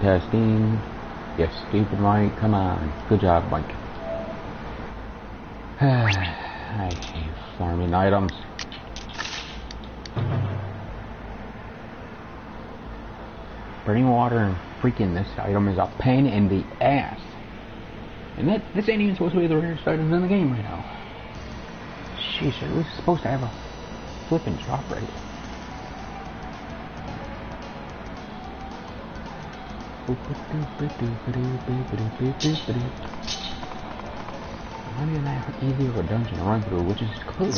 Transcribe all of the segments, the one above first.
testing. You stupid Mike, come on. Good job, Mike. I hate farming items. Burning water and freaking this item is a pain in the ass. And this ain't even supposed to be the rarest items in the game right now. Sheesh, it was supposed to have a flipping drop rate. Not even that easy of a dungeon to run through, which is clear.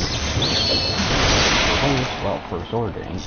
Well, for a sword, it ain't.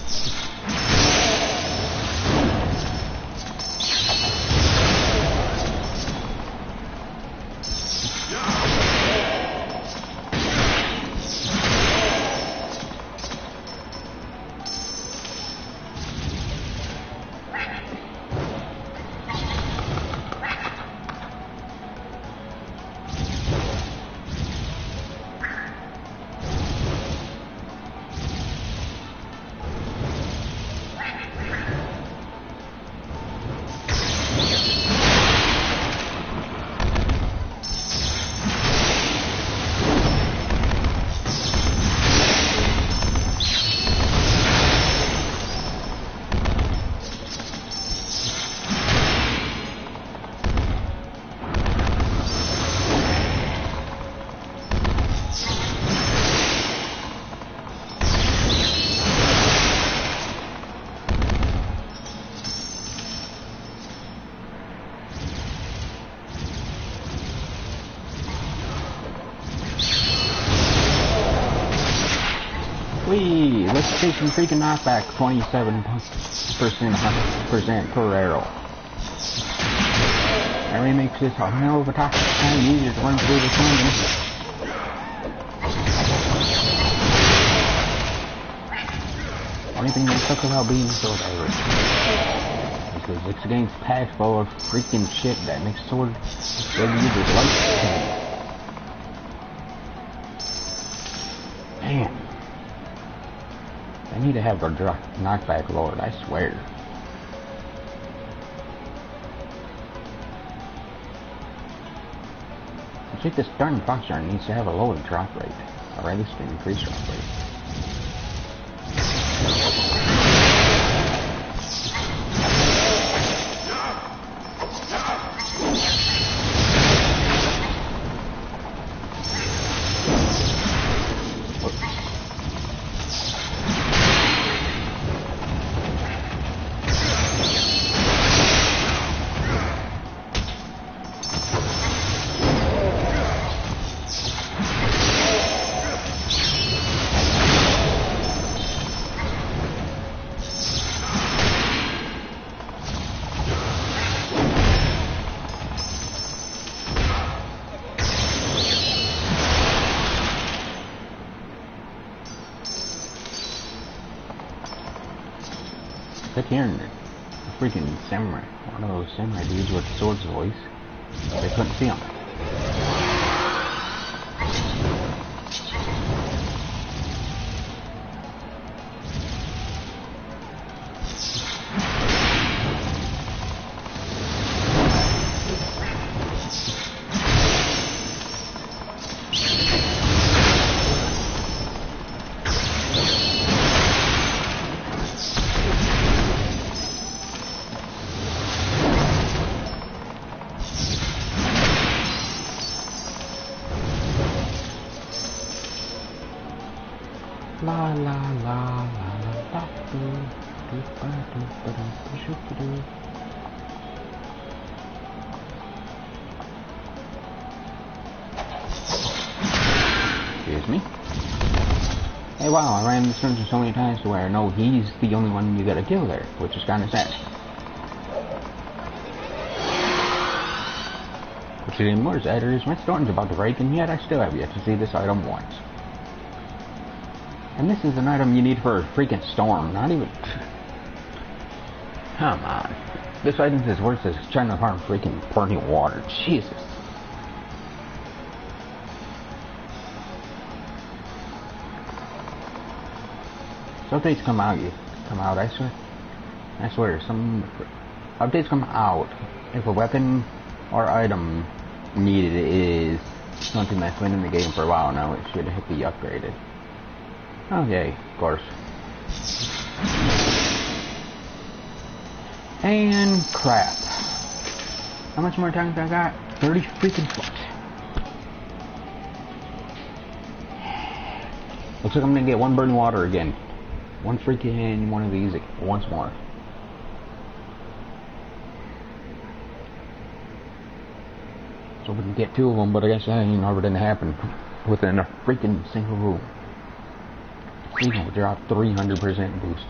Let's take some freaking knockback, 27% per arrow. That really makes this a hell of a time easier to run through this dungeon. Only thing that sucks about being so diverse is because this game's packed full of freaking shit that makes sword users life. Man. I need to have the knockback lowered, I swear. I think this darn fox yarn needs to have a lower drop rate, or at least an increased drop rate. Kept hearing the freaking samurai, one of those samurai dudes with the sword's voice. They couldn't see him. La la la la la do do ba do ba do shoot do. Excuse me. Hey, wow! I ran this dungeon so many times to where I know he's the only one you gotta kill there, which is kind of sad. What's even more sadder is my storm's about to break, and yet I still have yet to see this item once. And this is an item you need for a freaking storm, not even... Come on. This item is worse as trying to farm freaking burning water. Jesus. So if these come out, I swear, some updates come out, if a weapon or item needed is something that's been in the game for a while now, it should be upgraded. Okay, of course. And crap. How much more time I got? 30 freaking spots. Looks like I'm gonna get one burning water again. One freaking one of these once more. So we can get two of them, but I guess that ain't never didn't happen within a freaking single room. Even with drop 300% boost.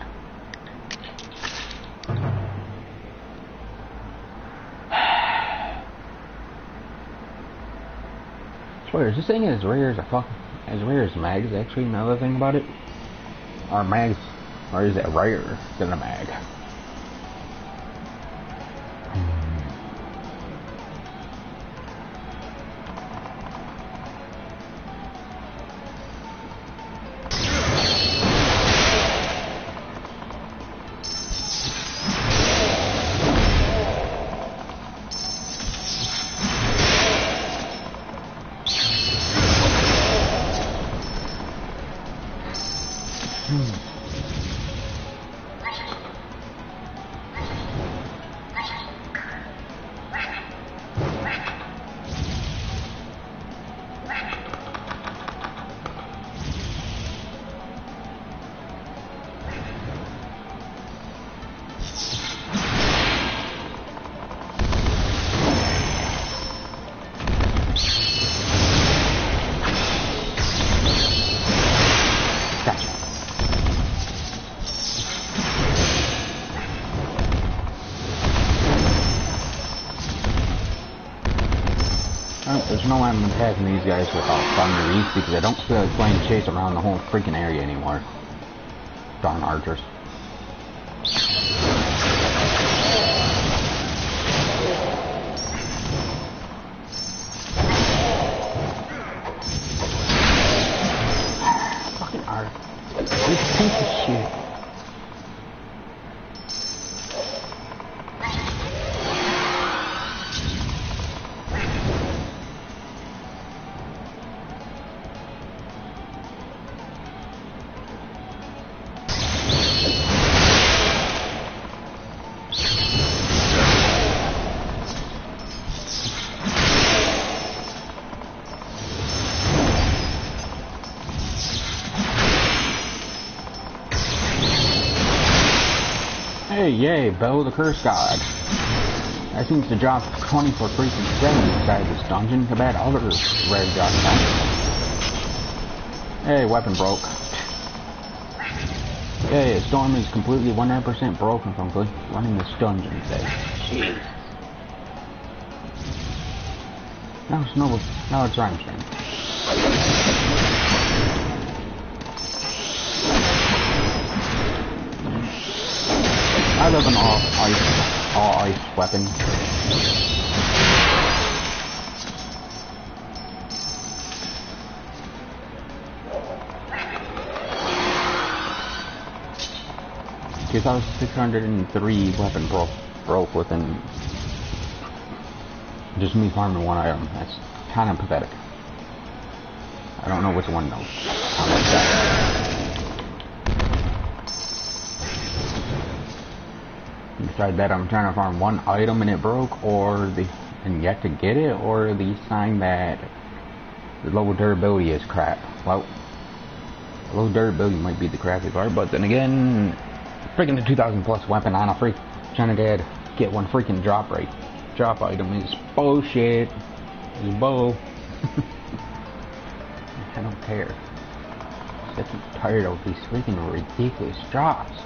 Swear, is this thing as rare as mags? Actually, another thing about it, are mags, or is it rarer than a mag? There's no way I'm attacking these guys without farming these because I don't feel like playing chase around the whole freaking area anymore. Darn archers. Fucking archers. This piece of shit. Hey, yay, Bo the Curse God. That seems to drop 20 for freaking 7 inside this dungeon. Too bad other rare drops don't. Hey, weapon broke. Hey, Storm is completely 100% broken from running this dungeon today. Jeez. Now it's Rhyme's I love an all ice weapon. Because I was 603 weapon broke within just me farming one item. That's kind of pathetic. I don't know which one though. How much that? Besides that, I'm trying to farm one item and it broke, and yet to get it, or the sign that the low durability is crap. Well, low durability might be the crappy part, but then again, freaking the 2000 plus weapon on a freak trying to get one freaking drop item is bullshit. It's bull. I don't care. I'm sick and tired of these freaking ridiculous drops.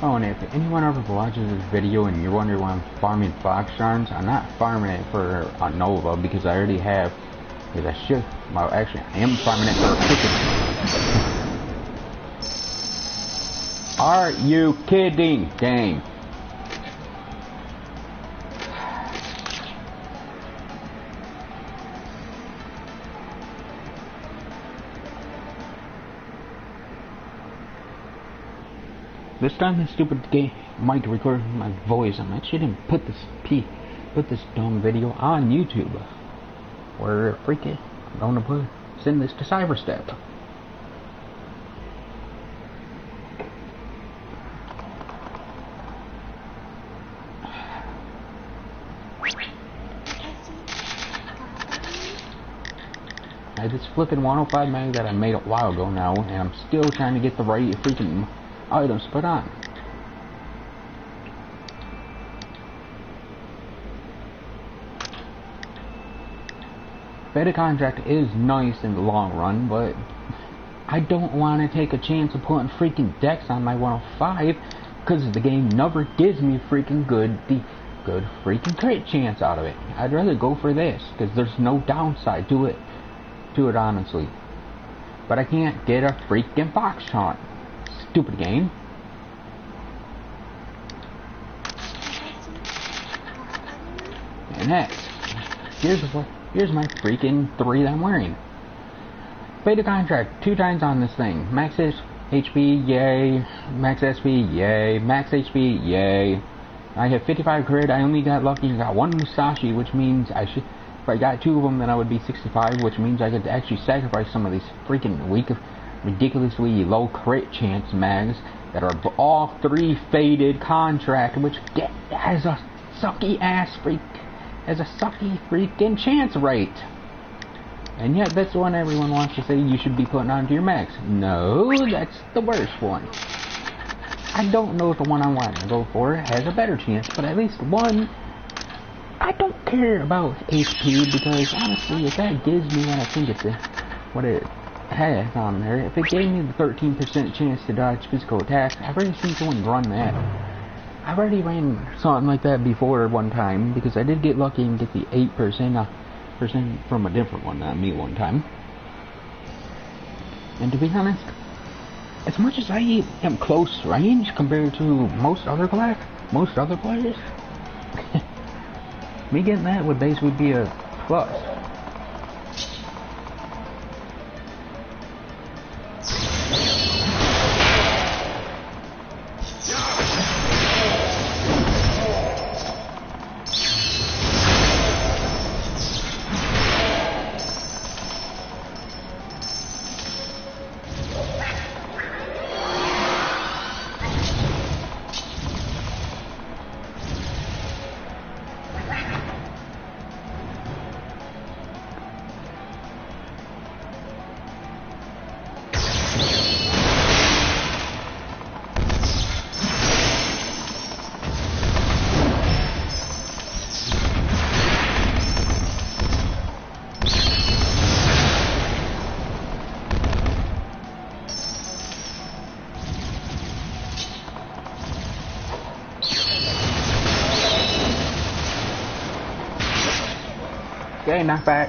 Oh, and if anyone ever watches this video and you're wondering why I'm farming fox charms, I'm not farming it for a Nova because I already have. Because I should. Well, actually, I am farming it for a chicken. Are you kidding, game? This time this stupid game mic recorded my voice. I'm actually didn't put this dumb video on YouTube. Where freaking I'm gonna send this to Cyberstep. I just flipping 105 mag that I made a while ago now, and I'm still trying to get the right freaking items put on. Beta contract is nice in the long run, but I don't want to take a chance of putting freaking decks on my 105 because the game never gives me freaking good freaking crit chance out of it. I'd rather go for this because there's no downside to it honestly. But I can't get a freaking box shot. Stupid game. And next, here's my freaking 3 that I'm wearing. Beta contract 2 times on this thing. Max HP, yay. Max SP, yay. Max HP, yay. I have 55 crit. I only got lucky and got 1 Musashi, which means if I got 2 of them, then I would be 65, which means I could actually sacrifice some of these freaking weak, ridiculously low crit chance mags that are all 3 faded contract, which has a sucky freaking chance rate. And yet that's the one everyone wants to say you should be putting onto your mags. No, that's the worst one. I don't know if the one I want to go for has a better chance, but at least one. I don't care about HP because honestly, if that gives me what I think what it has on there, if it gave me the 13% chance to dodge physical attacks, I've already seen someone run that. I've already ran something like that before one time because I did get lucky and get the 8% from a different one, not me one time. And to be honest, as much as I am close range compared to most other players, me getting that would basically be a plus. Okay, knock back.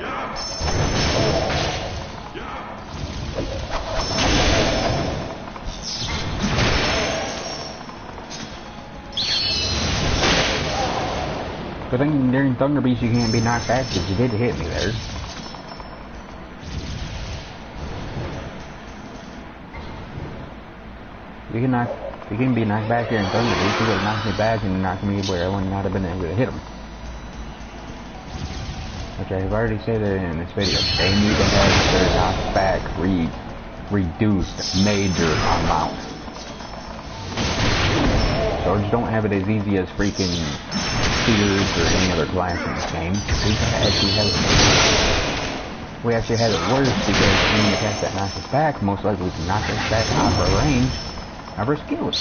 Good thing during Thunder Beast you can't be knocked back because you did hit me there. You can be knocked back here in Thunder Beast. You could have knocked me back and knocked me where I would not have been able to hit him. Which I've already said it in this video. They need to have their knockback reduced major amount. Swords don't have it as easy as freaking spears or any other class in this game. We actually have it worse because any attack that knocks us back most likely can knock us back out of our range of our skills.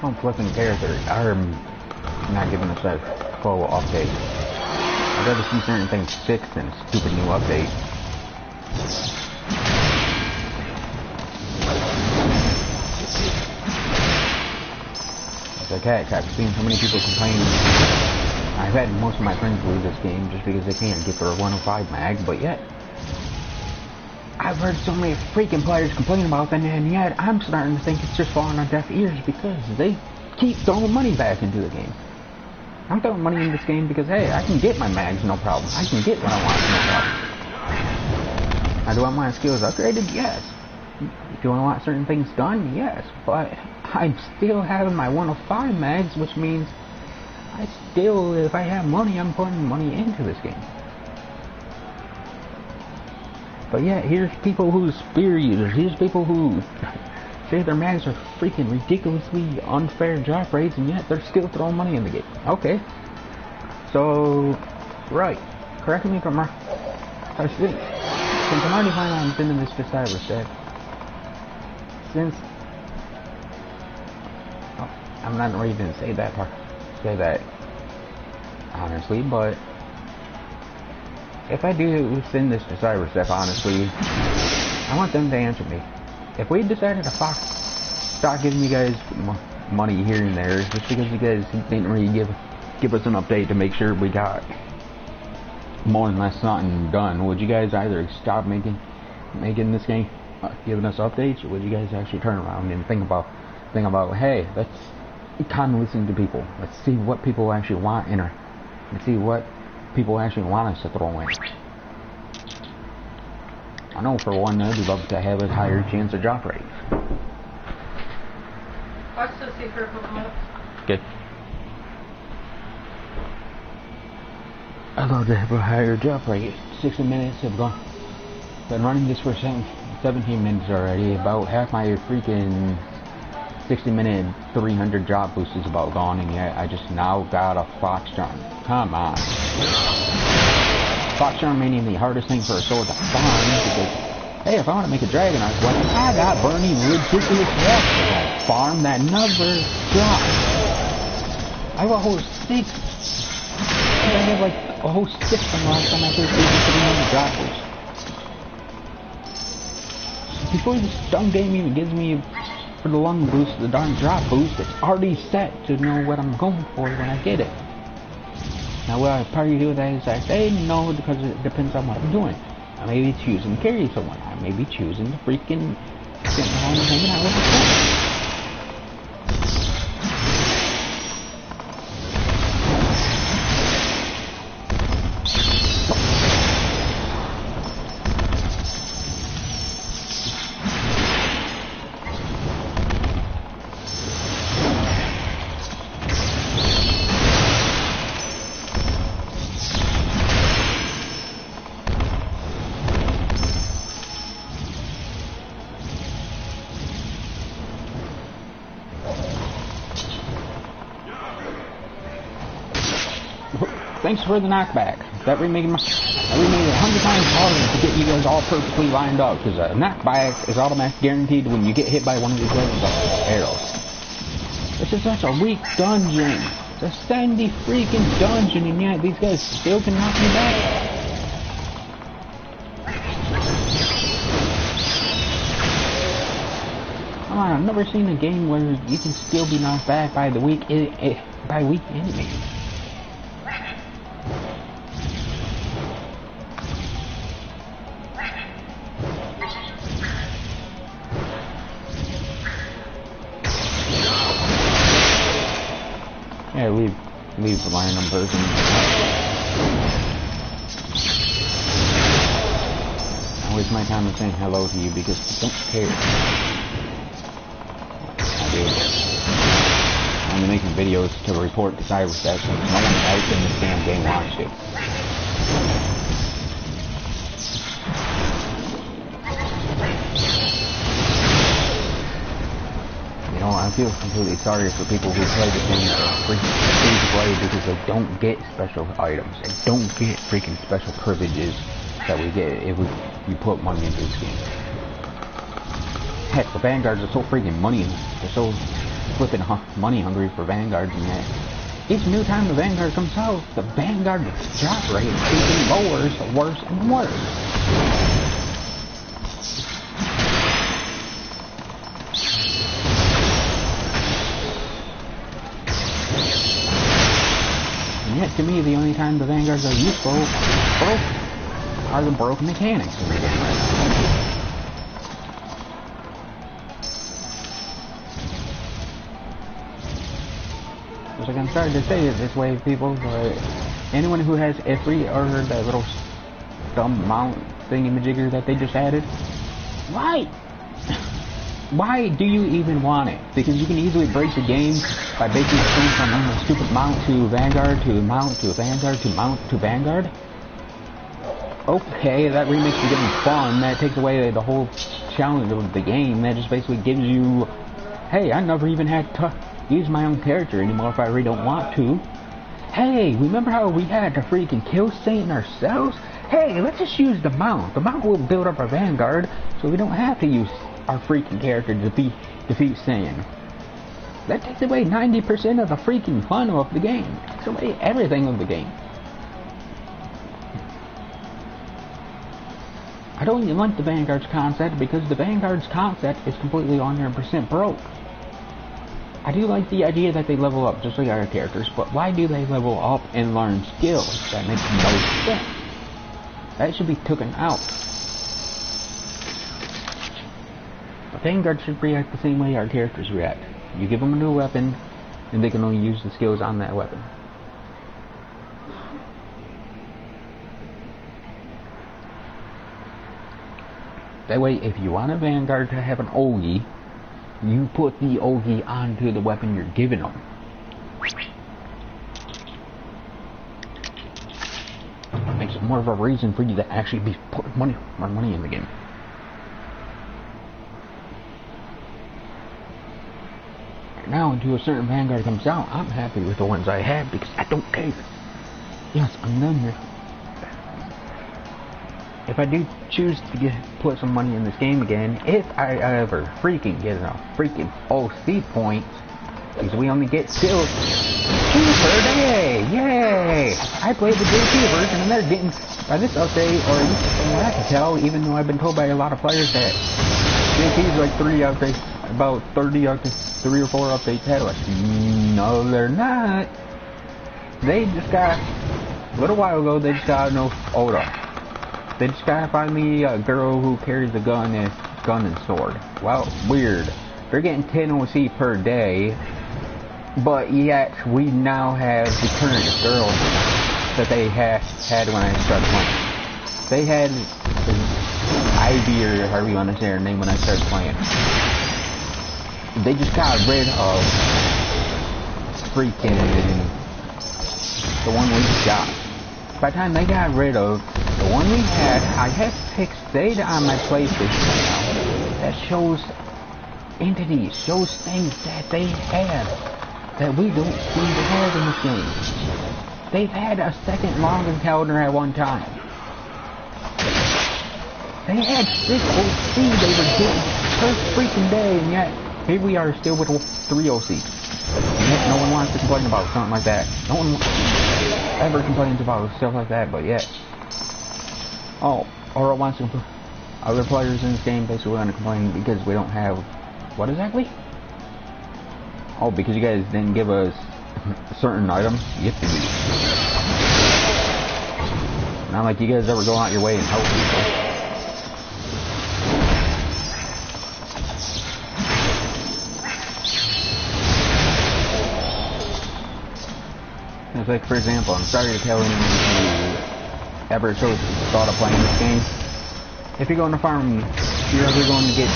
I'm flipping characters. I'm not giving us that full update. I'd rather see certain things fixed than a stupid new update. It's like heck, I've seen so many people complain. I've had most of my friends leave this game just because they can't get their 105 mag, but yet I've heard so many freaking players complain about that, and yet I'm starting to think it's just falling on deaf ears because they keep throwing money back into the game. I'm throwing money in this game because, hey, I can get my mags, no problem. I can get what I want, no problem. Do I want my skills upgraded? Yes. Do I want certain things done? Yes. But I'm still having my 105 mags, which means I still, if I have money, I'm putting money into this game. But yeah, here's people who spear users. Here's people who say their mags are freaking ridiculously unfair drop rates, and yet they're still throwing money in the game. Okay. So, right. Correct me if I'm wrong. Since I'm already planning on sending this to Cyberset, since... Oh, I'm not ready to say that part. Say that honestly, but... If I do send this to Cyberset, honestly, I want them to answer me. If we decided to start giving you guys money here and there, just because you guys didn't really give us an update to make sure we got more and less something done, would you guys either stop making this game, giving us updates, or would you guys actually turn around and think about, hey, let's kind of listen to people. Let's see what people actually want in her. Let's see what people actually want us to throw in. I know for one, I'd love to have a higher chance of drop rate. Watch the see for a couple minutes. Okay. I'd love to have a higher drop rate. 60 minutes have gone. Been running this for 17 minutes already. About half my freaking 60-minute 300 drop boost is about gone, and yet I just now got a fox charm. Come on. Fox charm meaning the hardest thing for a sword to farm, because, hey, if I want to make a dragon arc weapon, I got burning ridiculous weapons. Farm that never drops. I have a whole 6. I have like a whole 6 from last time I first did the 300 drop boost. Before this dumb game even gives me for the lung boost, the darn drop boost, it's already set to know what I'm going for when I get it. Now what I probably do with that is I say no because it depends on what I'm doing. I may be choosing to carry someone. I may be choosing to freaking sit home and hanging out with my friends. Thanks for the knockback. That remade it 100 times harder to get you guys all perfectly lined up, because a knockback is automatic guaranteed when you get hit by one of these arrows. This is such a weak dungeon. It's a sandy freaking dungeon, and yet these guys still can knock me back. Come on, I've never seen a game where you can still be knocked back by the weak enemy. Yeah, leave the random person. I waste my time in saying hello to you because I don't care. I do. I'm making videos to report to Cyberset since no one else in this damn game watched it. I feel completely sorry for people who play the game free to play because they don't get special items. They don't get freaking special privileges that we get if you put money into this game. Heck, the Vanguards are so freaking money. They're so flipping money hungry for Vanguards, and yet each new time the Vanguard comes out, the Vanguard drop rate is getting worse and worse. Yet to me, the only time the Vanguards are useful, are the broken mechanics in the game right now. Just like I'm starting to say it this way, people, but anyone who has every or that little dumb mount thingy-majigger that they just added, why? Why do you even want it? Because you can easily break the game by basically going from a stupid mount to Vanguard to mount to Vanguard to mount to Vanguard. Okay, that remakes the game fun. That takes away the whole challenge of the game. That just basically gives you, hey, I never even had to use my own character anymore if I really don't want to. Hey, remember how we had to freaking kill Satan ourselves? Hey, let's just use the mount. The mount will build up our Vanguard, so we don't have to use our freaking character to defeat Satan. That takes away 90% of the freaking fun of the game. It takes away everything of the game. I don't even like the Vanguard's concept because the Vanguard's concept is completely 100% broke. I do like the idea that they level up just like our characters, but why do they level up and learn skills? That makes no sense. That should be taken out. The Vanguard should react the same way our characters react. You give them a new weapon, and they can only use the skills on that weapon. That way, if you want a Vanguard to have an Ogi, you put the Ogi onto the weapon you're giving them. It makes it more of a reason for you to actually be putting more money in the game. Now, until a certain Vanguard comes out, I'm happy with the ones I have because I don't care. Yes, I'm done here. If I do choose to put some money in this game again, if I ever freaking get enough freaking OC points, because we only get 2 per day, yay! I played the JP version and they're getting, by this update, or at least from what I can tell, even though I've been told by a lot of players that JP is like 3 updates, about 30 updates, 3 or 4 updates ahead of us. No, they're not. They just got, a little while ago, they just got no Oda. They just gotta find me a girl who carries a gun and sword. Well, weird. They're getting 10 OC per day, but yet we now have the current girl that they had when I started playing. They had Ivy, or however you want to say her name, when I started playing. They just got rid of freaking the one we got. By the time they got rid of the one we had, I have picked data on my PlayStation right now that shows entities, shows things that they have that we don't seem to have in this game. They've had a second long encounter at one time. They had 6 OC they were getting per freaking day, and yet here we are still with 3 OC. And yet no one wants to complain about something like that. No one ever complains about stuff like that, but yet. Oh, or it wants to complain. Other players in this game basically want to complain because we don't have, what exactly? Oh, because you guys didn't give us certain items. Yep, indeed. Not like you guys ever go out your way and help people. It's like, for example, I'm sorry to tell anyone who ever thought of playing this game. If you're going to farm, you're ever going to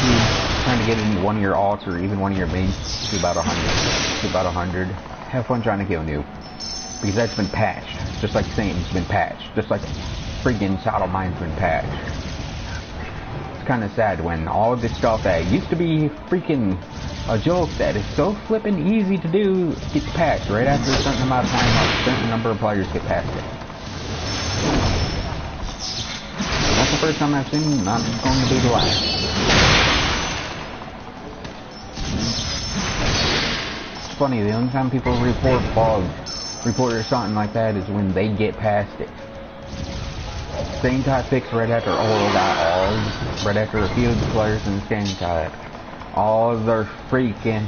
trying to get in one of your alts or even one of your mains to about 100. Have fun trying to kill new. Because that's been patched. Just like Satan's been patched. Just like freaking Shadow Mine's been patched. It's kind of sad when all of this stuff that used to be freaking a joke that is so flippin' easy to do gets patched right after a certain amount of time, a certain number of players get past it. That's the first time I've seen, not going to be the last. It's funny, the only time people report bugs, or something like that is when they get past it. Same got fixed right after Oral got Ogs, right after a few of the players in this game got all their freaking,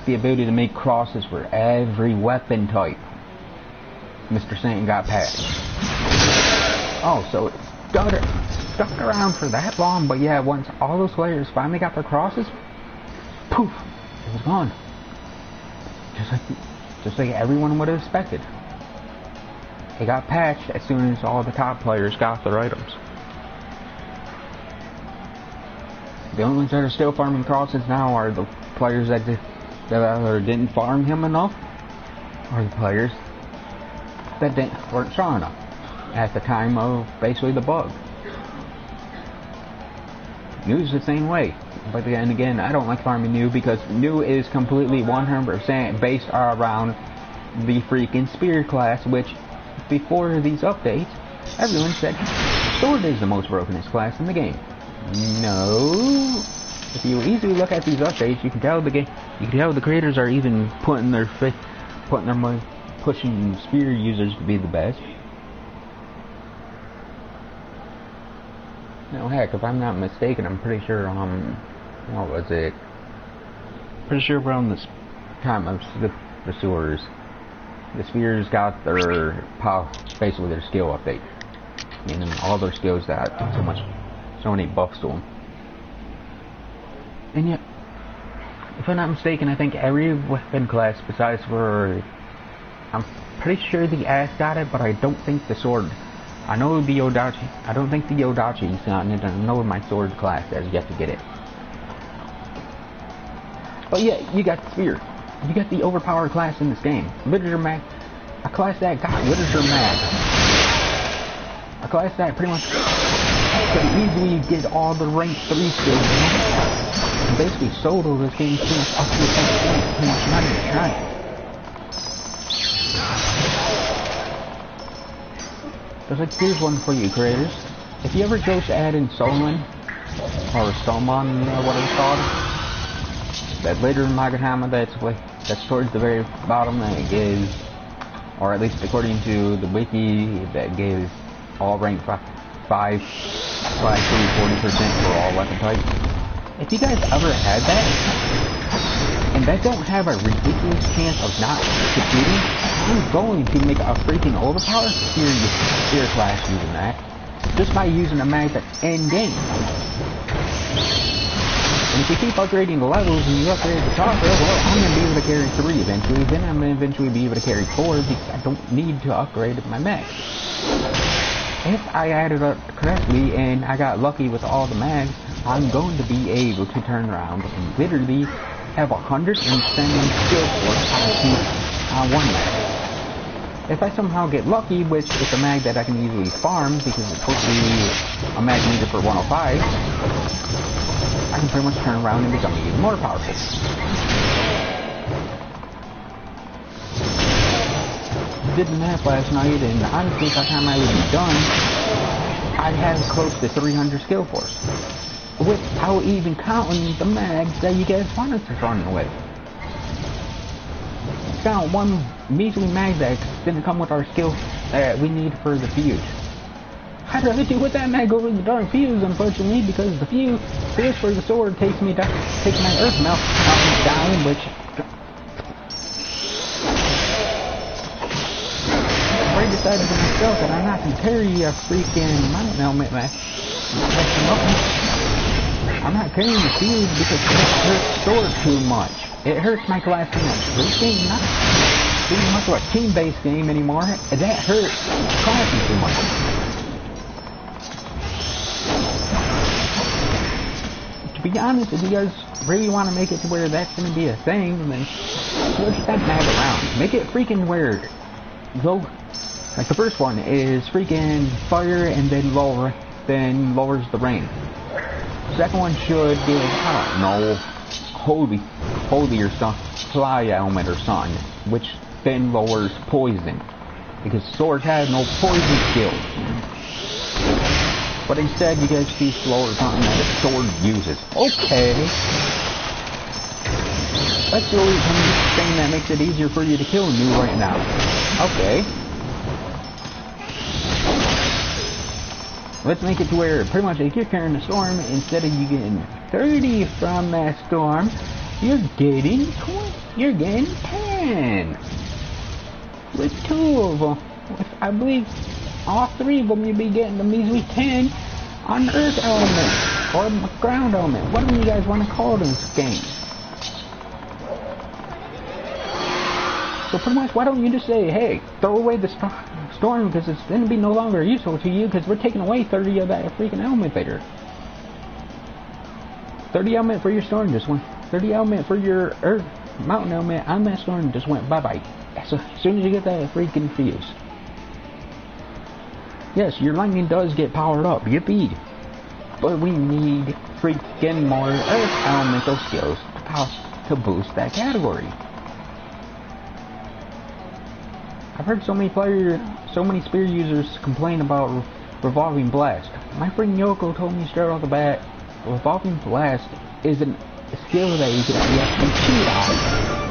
the ability to make crosses for every weapon type. Mr. Satan got patched. Oh, so it stuck around for that long, but yeah, once all those players finally got their crosses, poof, it was gone. Just like everyone would have expected. It got patched as soon as all the top players got their items. The only ones that are still farming crosses now are the players that either didn't farm him enough, or the players that weren't strong enough at the time of basically the bug. New's the same way. But then again, I don't like farming new because new is completely 100% based around the freaking spear class, which before these updates, everyone said sword is the most brokenest class in the game. No. If you easily look at these updates, you can tell the creators are even pushing spear users to be the best. No, heck, if I'm not mistaken, I'm pretty sure, what was it? Pretty sure around this time of the sewers, the spears got their basically their skill update. Meaning all their skills got so many buffs to them. And yet, if I'm not mistaken, I think every weapon class besides for, I'm pretty sure the axe got it, but I don't think the sword. I know the Odachi. I don't think the Odachi's gotten it. I know my sword class has yet to get it. But yeah, you got the spear. You got the overpowered class in this game. Literature mag. A class that got literature mag. A class that pretty much could easily get all the rank 3 skills. And basically solo this game pretty much up to the point. Pretty much not even trying. There's like, here's one for you creators. If you ever go to add in Solon, or Solomon, or what it's called, that later in Magatama that's towards the very bottom that gives, or at least according to the wiki, that gives all rank 5/3 40% for all weapon types. If you guys ever had that, and that don't have a ridiculous chance of not succeeding, I'm going to make a freaking overpowered spear class using that, just by using a mag that's in game. And if you keep upgrading the levels and you upgrade the chopper, well, I'm going to be able to carry 3 eventually, then I'm going to eventually be able to carry 4 because I don't need to upgrade my mag. If I added up correctly and I got lucky with all the mags, I'm going to be able to turn around and literally have 170 skill force on one mag. If I somehow get lucky, which is a mag that I can easily farm because it's supposed to be a mag needed for 105, I can pretty much turn around and become even more powerful. Did the math last night, and honestly, by the time I would be done, I'd have close to 300 skill force, without even counting the mags that you guys wanted to run with. Found one measly mag that didn't come with our skill that we need for the fuse. I'd rather do with that mag over the dark fuse, unfortunately, because the fuse for the sword takes my earth melt down, which I decided to myself that I'm not going to carry a freaking element mag. I'm not carrying the fuse because it hurts sword too much. It hurts my class too much. This game not too much of a team-based game anymore. That hurts classes too much. To be honest, if you guys really want to make it to where that's going to be a thing, then switch that mag around. Make it freaking weird. Go, like the first one is freaking fire and then lowers the rain. Second one should give, I don't know, holy or something, fly element or something, which then lowers poison, because swords have no poison skills. But instead you guys see slow or something that a sword uses. Okay. Let's do something that makes it easier for you to kill new right now. Okay. Let's make it to where pretty much if you're carrying a storm, instead of you getting 30 from that storm, you're getting 10. With 2 of them. With, I believe all three of them you'd be getting the measly 10 on Earth element or ground element, whatever you guys want to call it in this game. So pretty much, why don't you just say, hey, throw away the storm because it's going to be no longer useful to you because we're taking away 30 of that freaking element there. 30 element for your storm just went. 30 element for your Earth mountain element on that storm just went bye-bye. So as soon as you get that freaking fuse. Yes, your lightning does get powered up, yippee. But we need freaking more Earth elemental skills to boost that category. I've heard so many spear users complain about revolving blast. My friend Yoko told me straight off the bat, revolving blast isn't a skill that you can actually cheat on.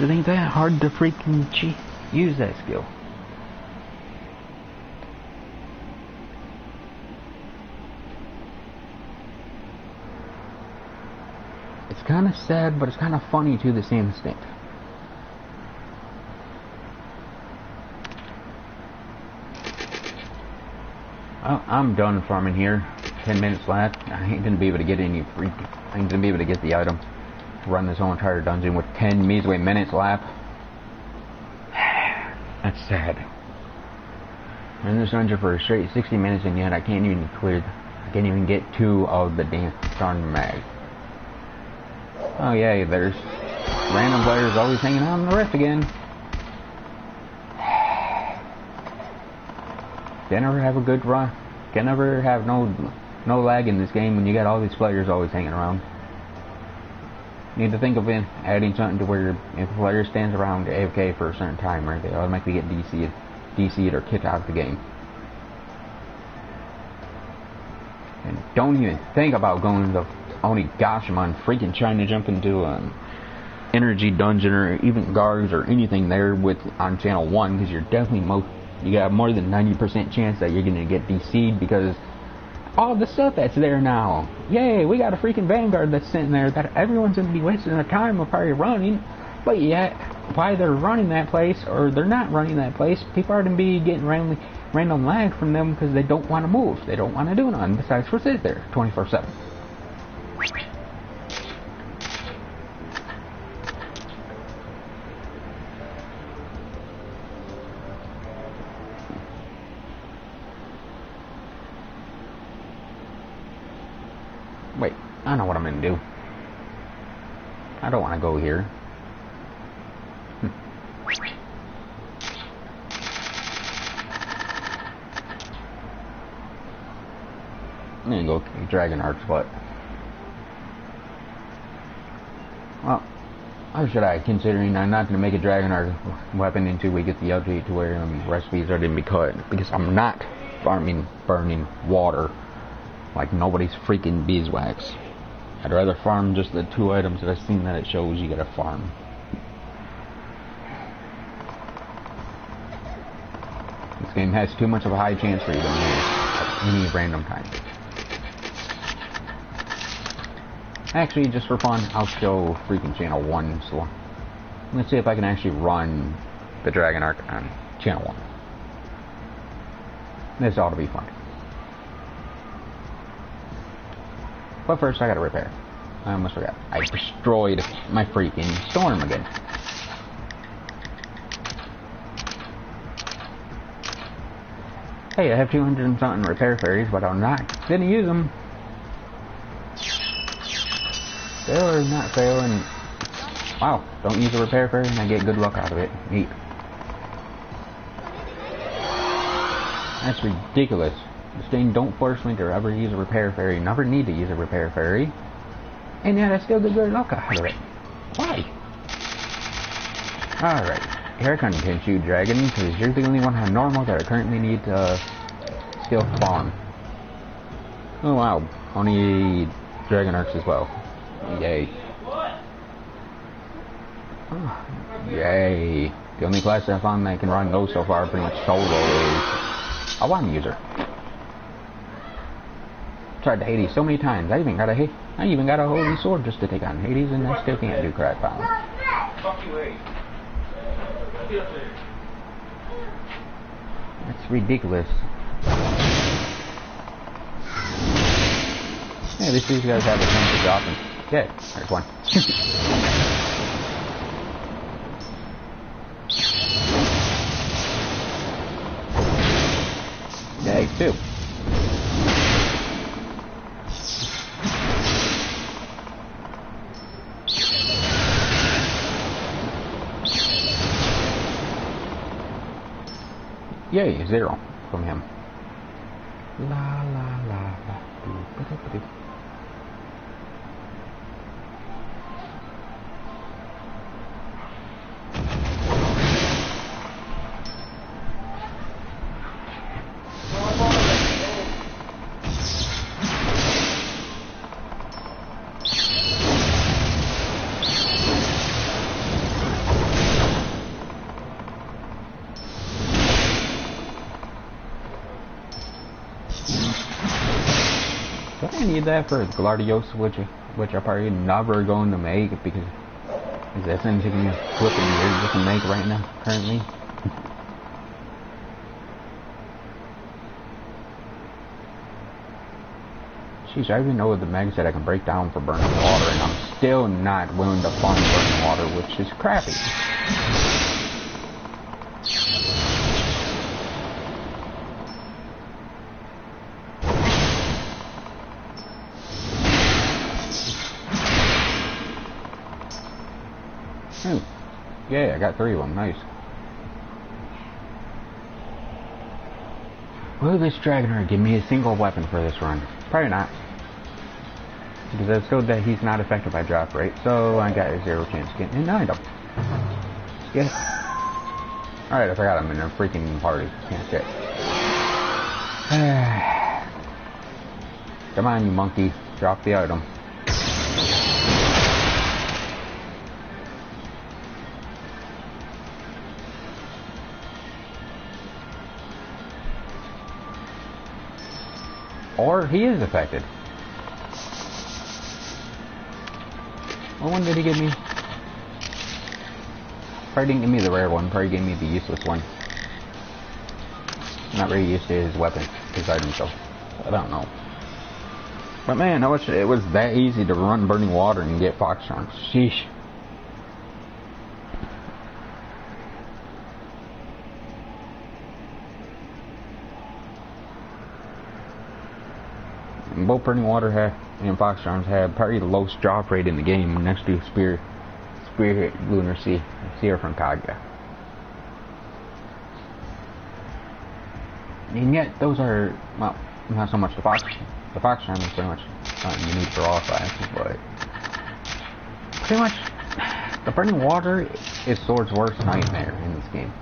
It ain't that hard to freaking use that skill. It's kind of sad, but it's kind of funny to the same extent. Well, I'm done farming here. 10 minutes left. I ain't gonna be able to get any I ain't gonna be able to get the item. Run this whole entire dungeon with 10 measly minutes left. That's sad. I'm in this dungeon for a straight 60 minutes and yet I can't even get 2 of the damn darn mag. Oh yeah, there's random players always hanging out on the rift again. Can never have a good run. Can never have no lag in this game when you got all these players always hanging around. Need to think of adding something to where if a player stands around AFK for a certain time, right, they automatically get DC'd or kicked out of the game. And don't even think about going to Onigiri and freaking trying to jump into an energy dungeon or even guards or anything there on channel 1 because you're definitely you got more than 90% chance that you're gonna get DC'd because all the stuff that's there now. Yay, we got a freaking Vanguard that's sitting there that everyone's gonna be wasting their time of probably running, but yet why they're running that place or they're not running that place, people are gonna be getting random lag from them because they don't want to move, they don't want to do nothing besides for sit there 24/7. Wait, I know what I'm gonna do. I don't want to go here. I'm gonna go Dragon Arc spot. Well, how should I, considering I'm not gonna make a Dragon Arc weapon until we get the update to where recipes are gonna be cut, because I'm not farming burning water like nobody's freaking beeswax. I'd rather farm just the 2 items that I've seen that it shows you gotta farm. This game has too much of a high chance for you to miss at any random time. Actually, just for fun, I'll show freaking channel 1, so let's see if I can actually run the Dragon Arc on channel 1. This ought to be fun. But first I gotta repair. I almost forgot. I destroyed my freaking storm again. Hey, I have 200 and something repair fairies, but I'm not gonna use them. Fail or not fail, and wow, don't use a repair fairy and I get good luck out of it. Neat. That's ridiculous. This game don't force me to ever use a repair fairy, never need to use a repair fairy, and yet I still get good luck out of it. Why? Alright, here comes you, dragon, because you're the only one on normal that I currently need to still spawn. Oh wow, only Dragon Arcs as well. Yay. Oh, yay. The only class I found that can run those so far pretty much solo is a One user. Tried the Hades so many times. I even got a holy sword just to take on Hades, and I still can't do crap on it. Fuck you, hey. Get up there. That's ridiculous. Yeah, at least these guys have a chance of dropping. Yeah, there's one. Yay, two. Yay, 0 from him. La la la la. Doo-ba-doo-ba-doo. I need that for Gladios, which I'm probably never going to make because that's anything you flipping weird just to make right now, currently. Jeez, I even know the mags that I can break down for burning water, and I'm still not willing to fund burning water, which is crappy. Ooh. Yeah, I got 3 of them. Nice. Will this Dragoner give me a single weapon for this run? Probably not. Because I've showed that he's not affected by drop rate, so I got a 0 chance of getting an item. Yeah. Alright, I forgot I'm in a freaking party. Can't shit. Come on, you monkey. Drop the item. Or he is affected. What one did he give me? Probably didn't give me the rare one. Probably gave me the useless one. I'm not really used to his weapon, his item, so I don't know. But man, it was that easy to run burning water and get foxtrons. Sheesh. Both burning water and foxtrons have probably the lowest drop rate in the game next to Spirit Lunar Sea, Sierra from Kaga. And yet those are, well, not so much the foxtron is pretty much something you need for all classes, but pretty much the burning water is Sword's worst nightmare in this game.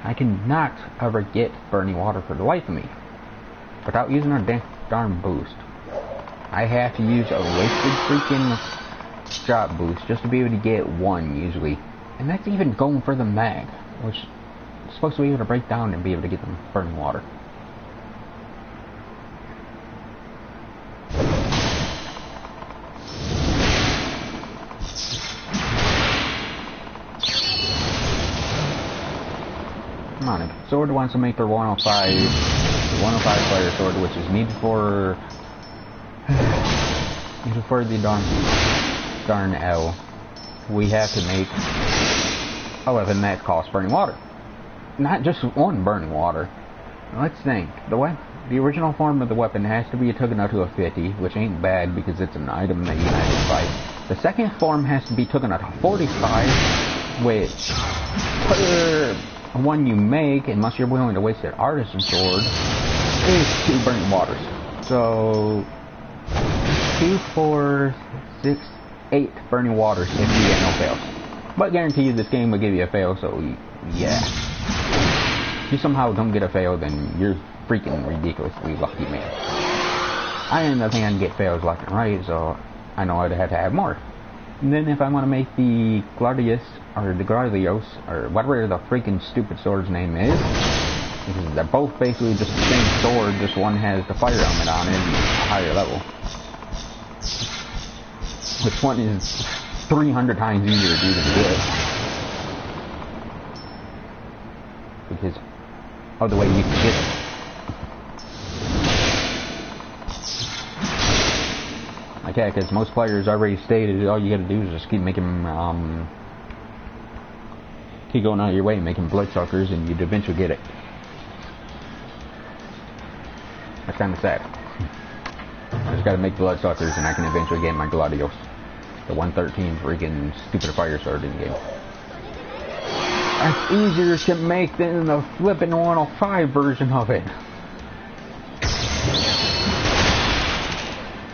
I cannot ever get burning water for the life of me without using a darn boost. I have to use a wasted freaking drop boost just to be able to get 1 usually. And that's even going for the mag, which is supposed to be able to break down and be able to get them burning water. Come on, if Sword wants to make their 105 player sword, which is needed for the darn L, we have to make 11 that cost burning water. Not just 1 burning water. Let's think. The original form of the weapon has to be taken out to a 50, which ain't bad because it's an item that you have to fight. The second form has to be taken out to 45, which per one you make, unless you're willing to waste an artisan sword, is 2 burning waters. So 2, 4, 6, 8 burning waters if you get no fails. But guarantee you this game will give you a fail, so yeah. If you somehow don't get a fail, then you're freaking ridiculously lucky, man. I end up thinking I can get fails left and right, so I know I'd have to have more. And then if I want to make the Gladius, or the Gladios, or whatever the freaking stupid sword's name is, because they're both basically just the same sword, just one has the fire element on it and a higher level. Which one is 300 times easier to even get. Because of the way you can get it. Like, yeah, because most players already stated all you gotta do is just keep making, keep going out of your way and making bloodsuckers, and you'd eventually get it. That's kind of sad. I just gotta make bloodsuckers, and I can eventually get my Gladios. The 113 freaking stupid fire sword in the game. That's easier to make than the flipping 105 version of it.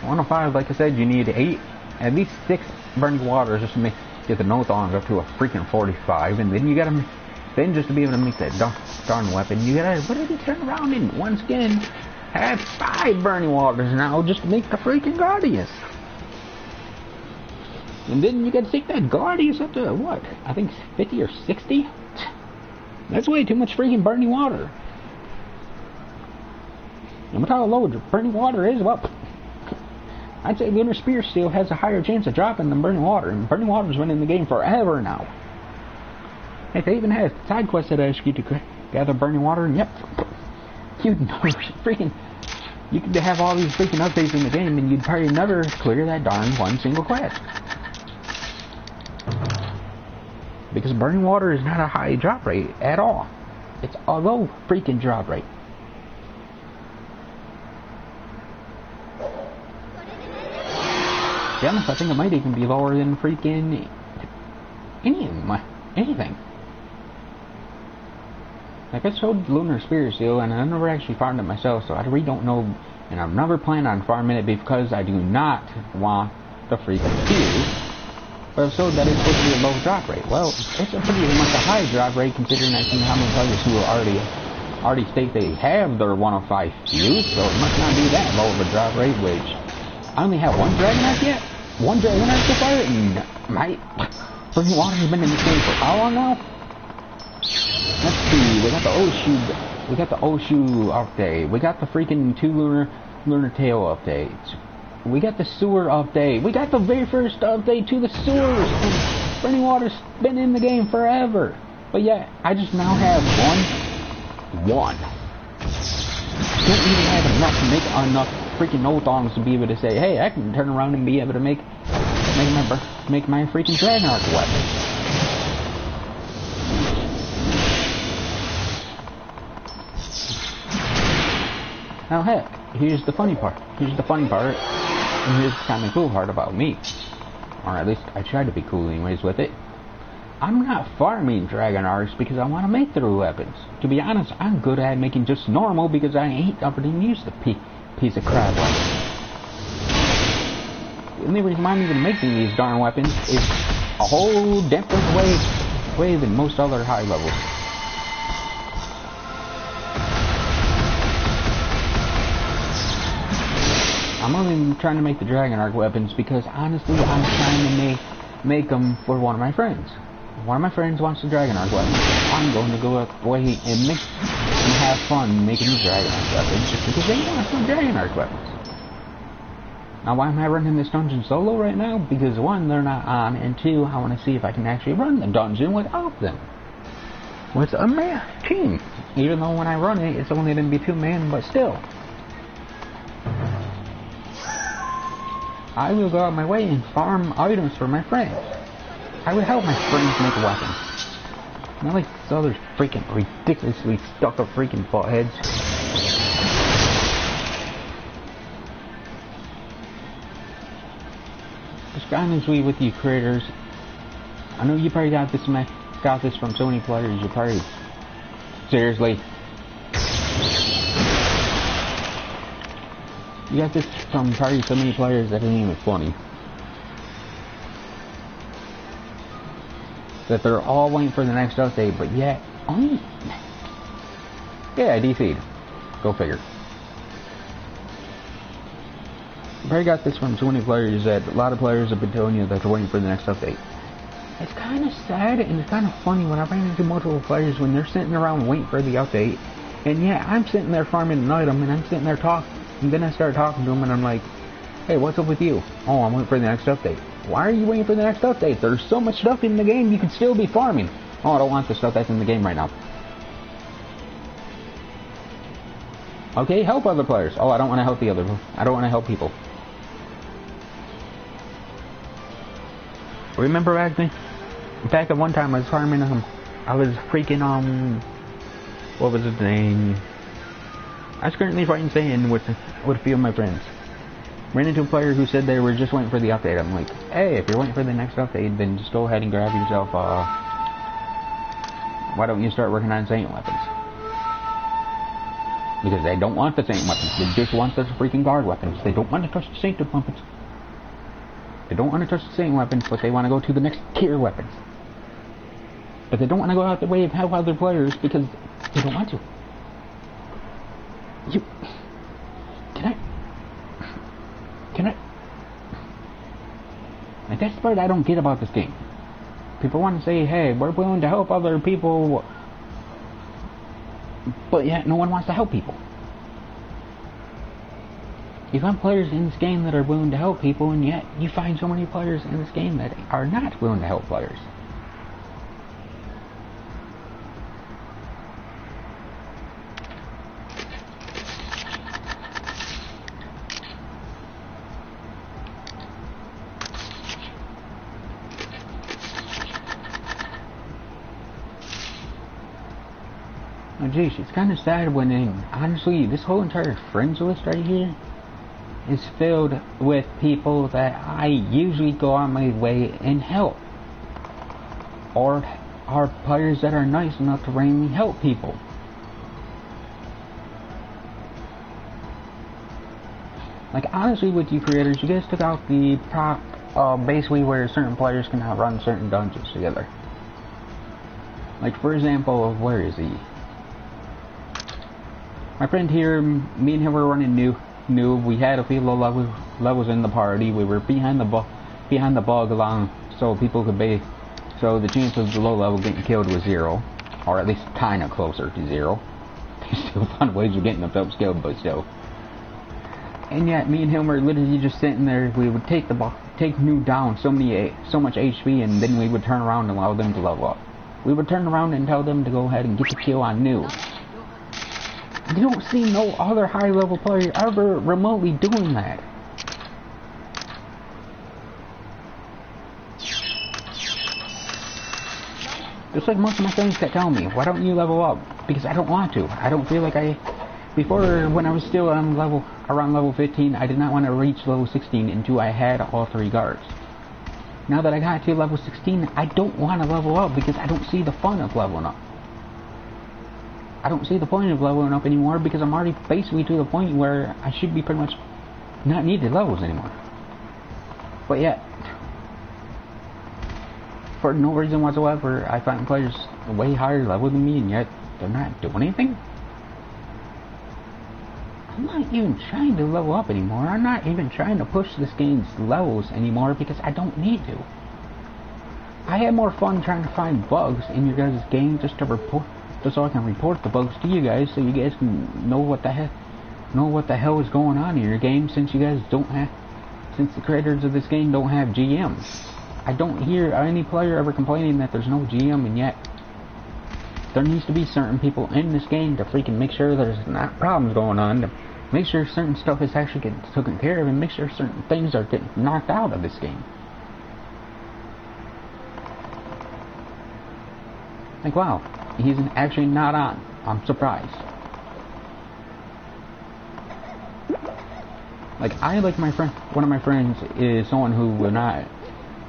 105, like I said, you need at least 6 burning waters just to get the no thongs up to a freaking 45, and then you gotta, then just to be able to make that darn weapon, you gotta, what did he turn around and once again have 5 burning waters now just to make the freaking Guardians. And then you gotta take that Guardians up to what? I think 50 or 60? That's way too much freaking burning water. No matter how low burning water is, well, I'd say Lunar Spear still has a higher chance of dropping than Burning Water, and Burning Water's been in the game forever now. Heck, they even have side quests that ask you to gather Burning Water, and yep, you'd never freaking, you could have all these freaking updates in the game, and you'd probably never clear that darn one single quest. Because Burning Water is not a high drop rate at all. It's a low freaking drop rate. To be honest, I think it might even be lower than freaking anything. Like, I showed Lunar Spear Seal, and I never actually farmed it myself, so I really don't know, and I've never planned on farming it because I do not want the freaking fuse. But I've showed that it's supposed to be a low drop rate. Well, it's a pretty much a high drop rate considering I've seen how many players who already state they have their 105 fuse, so it must not be that low of a drop rate, which I only have one Dragonite yet. One Dragonite so far, and my freaking water has been in this game for how long now? Let's see, we got the Oshu update, we got the freaking 2 lunar tail updates, we got the sewer update, we got the very first update to the sewers, and Burning Water's been in the game forever. But yeah, I just now have one. I don't even have enough to make enough freaking no thongs to be able to say, hey, I can turn around and be able to make my freaking Dragon Arc weapon. Now heck, here's the funny part, and here's the kind of cool part about me. Or at least I try to be cool anyways with it. I'm not farming Dragon Arcs because I want to make their weapons. To be honest, I'm good at making just normal because I ain't ever even used the piece of crap weapon. The only reason I'm even making these darn weapons is a whole different way than most other high levels. I'm only trying to make the Dragon Arc weapons because honestly I'm trying to make them for one of my friends. One of my friends wants the Dragon Arc weapons. I'm going to go away and have fun making the Dragon Arc weapons just because they want some Dragon Arc weapons. Now, why am I running this dungeon solo right now? Because 1, they're not on, and 2, I want to see if I can actually run the dungeon without them. With a team. Even though when I run it, it's only going to be 2 men, but still. I will go out my way and farm items for my friends. I would help my friends make weapons. Not like these other freaking ridiculously stuck-up freaking buttheads. Just be honest with you creators. I know you probably got this from so many players, you probably... Seriously. You got this from probably so many players that ain't even funny. That they're all waiting for the next update, but yet, yeah, I DC'd. Go figure. You probably got this from so many players that a lot of players have been telling you that they're waiting for the next update. It's kind of sad and it's kind of funny when I ran into multiple players when they're sitting around waiting for the update, and yeah, I'm sitting there farming an item and I'm sitting there talking, and then I start talking to them and I'm like, hey, what's up with you? Oh, I'm waiting for the next update. Why are you waiting for the next update? There's so much stuff in the game, you could still be farming. Oh, I don't want the stuff that's in the game right now. Okay, help other players. Oh, I don't want to help the other. I don't want to help people. Remember back at one time I was farming, I was freaking, what was his name? I was currently fighting Satan with a few of my friends. Ran into a player who said they were just waiting for the update. I'm like, hey, if you're waiting for the next update, then just go ahead and grab yourself, why don't you start working on Saint weapons? Because they don't want the Saint weapons, they just want the freaking guard weapons. They don't want to touch the Saint weapons. They don't want to touch the Saint weapons, but they want to go to the next tier weapons. But they don't want to go out the way of help other players because they don't want to. Can I? Like, that's the part I don't get about this game. People want to say, hey, we're willing to help other people, but yet no one wants to help people. You find players in this game that are willing to help people, and yet you find so many players in this game that are not willing to help players. Oh geez, it's kind of sad when, honestly, this whole entire friends list right here is filled with people that I usually go on my way and help. Or are players that are nice enough to randomly help people. Like, honestly, with you creators, you guys took out the basically where certain players can now run certain dungeons together. Like, for example, where is he? My friend here, me and him were running new. We had a few low levels in the party. We were behind the bug along, so people could be, so the chance of the low level getting killed was 0, or at least kind of closer to 0. They still found ways of getting themselves killed, but still. And yet, me and him were literally just sitting there. We would take new down so much HP, and then we would turn around and allow them to level up. We would turn around and tell them to go ahead and get the kill on new. You don't see no other high-level player ever remotely doing that. Just like most of my friends that tell me, why don't you level up? Because I don't want to. I don't feel like before, when I was still on around level 15, I did not want to reach level 16 until I had all 3 guards. Now that I got to level 16, I don't want to level up because I don't see the fun of leveling up. I don't see the point of leveling up anymore because I'm already basically to the point where I should be pretty much not needed levels anymore. But yet, for no reason whatsoever, I find players way higher level than me, and yet they're not doing anything. I'm not even trying to level up anymore. I'm not even trying to push this game's levels anymore because I don't need to. I had more fun trying to find bugs in your guys' game just so I can report the bugs to you guys, so you guys can know what the hell is going on in your game, since since the creators of this game don't have GMs. I don't hear any player ever complaining that there's no GM, and yet there needs to be certain people in this game to freaking make sure there's not problems going on, to make sure certain stuff is actually getting taken care of, and make sure certain things are getting knocked out of this game. Like, wow, he's actually not on. I'm surprised. Like, one of my friends is someone who will not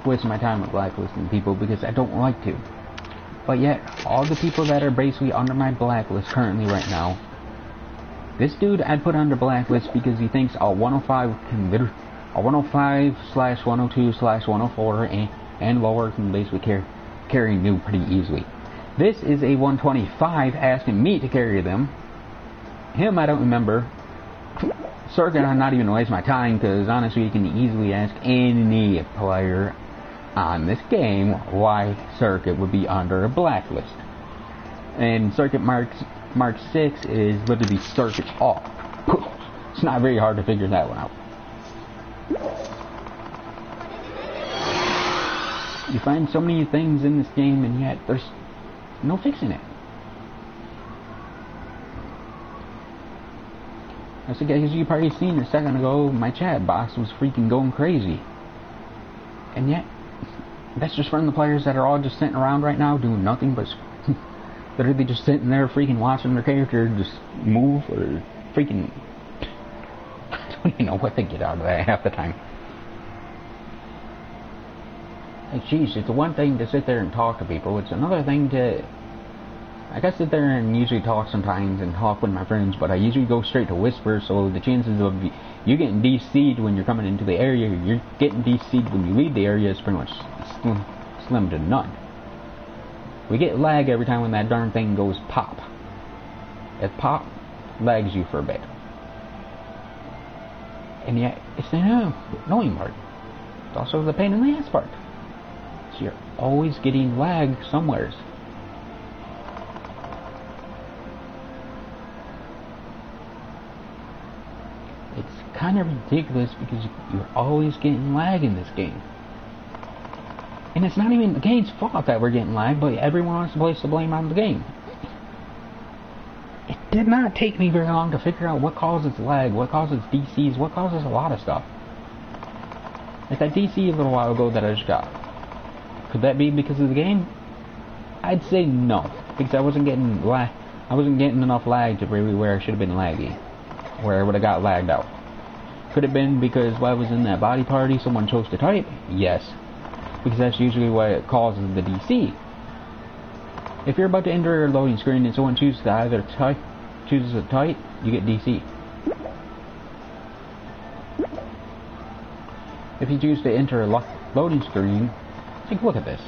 waste my time with blacklisting people because I don't like to. But yet, all the people that are basically under my blacklist currently right now, this dude I'd put under blacklist because he thinks a 105/102/104 and lower can basically carry new pretty easily. This is a 125 asking me to carry them. Him, I don't remember. Circuit, I'm not even gonna waste my time because honestly, you can easily ask any player on this game why Circuit would be under a blacklist. And Circuit Mark 6 is literally Circuit off. It's not very hard to figure that one out. You find so many things in this game, and yet there's no fixing it. As you probably seen a second ago, my chat box was freaking going crazy. And yet, that's just from the players that are all just sitting around right now doing nothing but literally just sitting there freaking watching their character just move or freaking... I don't even know what they get out of that half the time. Like, geez, it's one thing to sit there and talk to people. It's another thing to... I sit there and usually talk sometimes and talk with my friends, but I usually go straight to whisper, so the chances of you getting DC'd when you're coming into the area, you're getting DC'd when you leave the area is pretty much slim to none. We get lag every time when that darn thing goes pop. It pop, lags you for a bit. And yet, it's the annoying part. It's also the pain in the ass part. So you're always getting lag somewheres. It's kind of ridiculous because you're always getting lag in this game. And it's not even the game's fault that we're getting lag, but everyone wants to place the blame on the game. It did not take me very long to figure out what causes lag, what causes DCs, what causes a lot of stuff. Like that DC a little while ago that I just got. Could that be because of the game? I'd say no, because I wasn't getting enough lag to really where I should have been laggy, where I would have got lagged out. Could have been because while I was in that body party, someone chose to type? Yes, because that's usually what causes the DC. If you're about to enter a loading screen and someone chooses to either type, you get DC. If you choose to enter a loading screen, take a look at this.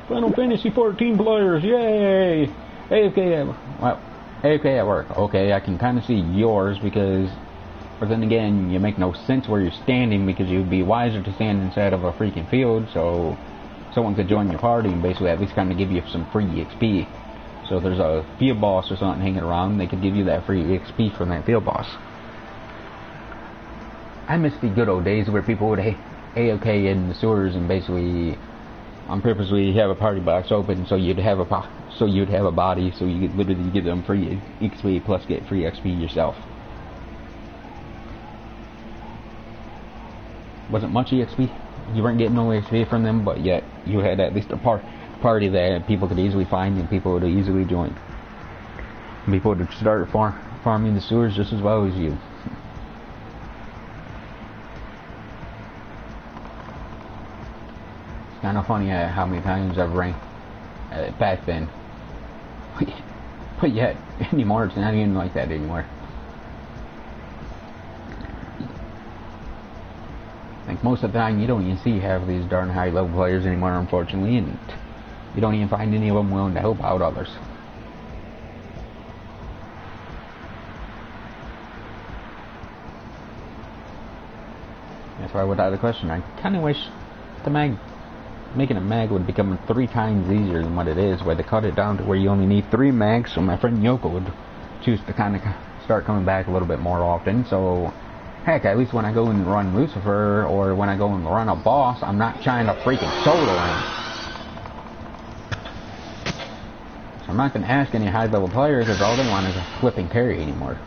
Final Fantasy 14 players, yay! AFK at work. Okay, I can kind of see yours because, but then again, you make no sense where you're standing because you'd be wiser to stand inside of a freaking field, so someone could join your party and basically at least kind of give you some free XP. So if there's a field boss or something hanging around, they could give you that free XP from that field boss. I miss the good old days where people would AFK in the sewers and basically on purpose we have a party box open so you'd have a body so you could literally give them free XP plus get free XP yourself. Wasn't much EXP. You weren't getting no XP from them, but yet you had at least a party that people could easily find and people would easily join. People would start farming the sewers just as well as you. It's kind of funny how many times I've ranked back then. But yet, anymore, it's not even like that anymore. Like most of the time, you don't even see half of these darn high level players anymore, unfortunately, and you don't even find any of them willing to help out others. That's why without a question, I kind of wish making a mag would become 3 times easier than what it is, where they cut it down to where you only need 3 mags, so my friend Yoko would choose to kind of start coming back a little bit more often, so heck, at least when I go and run Lucifer, or when I go and run a boss, I'm not trying to freaking solo him. So I'm not going to ask any high-level players if all they want is a flipping carry anymore.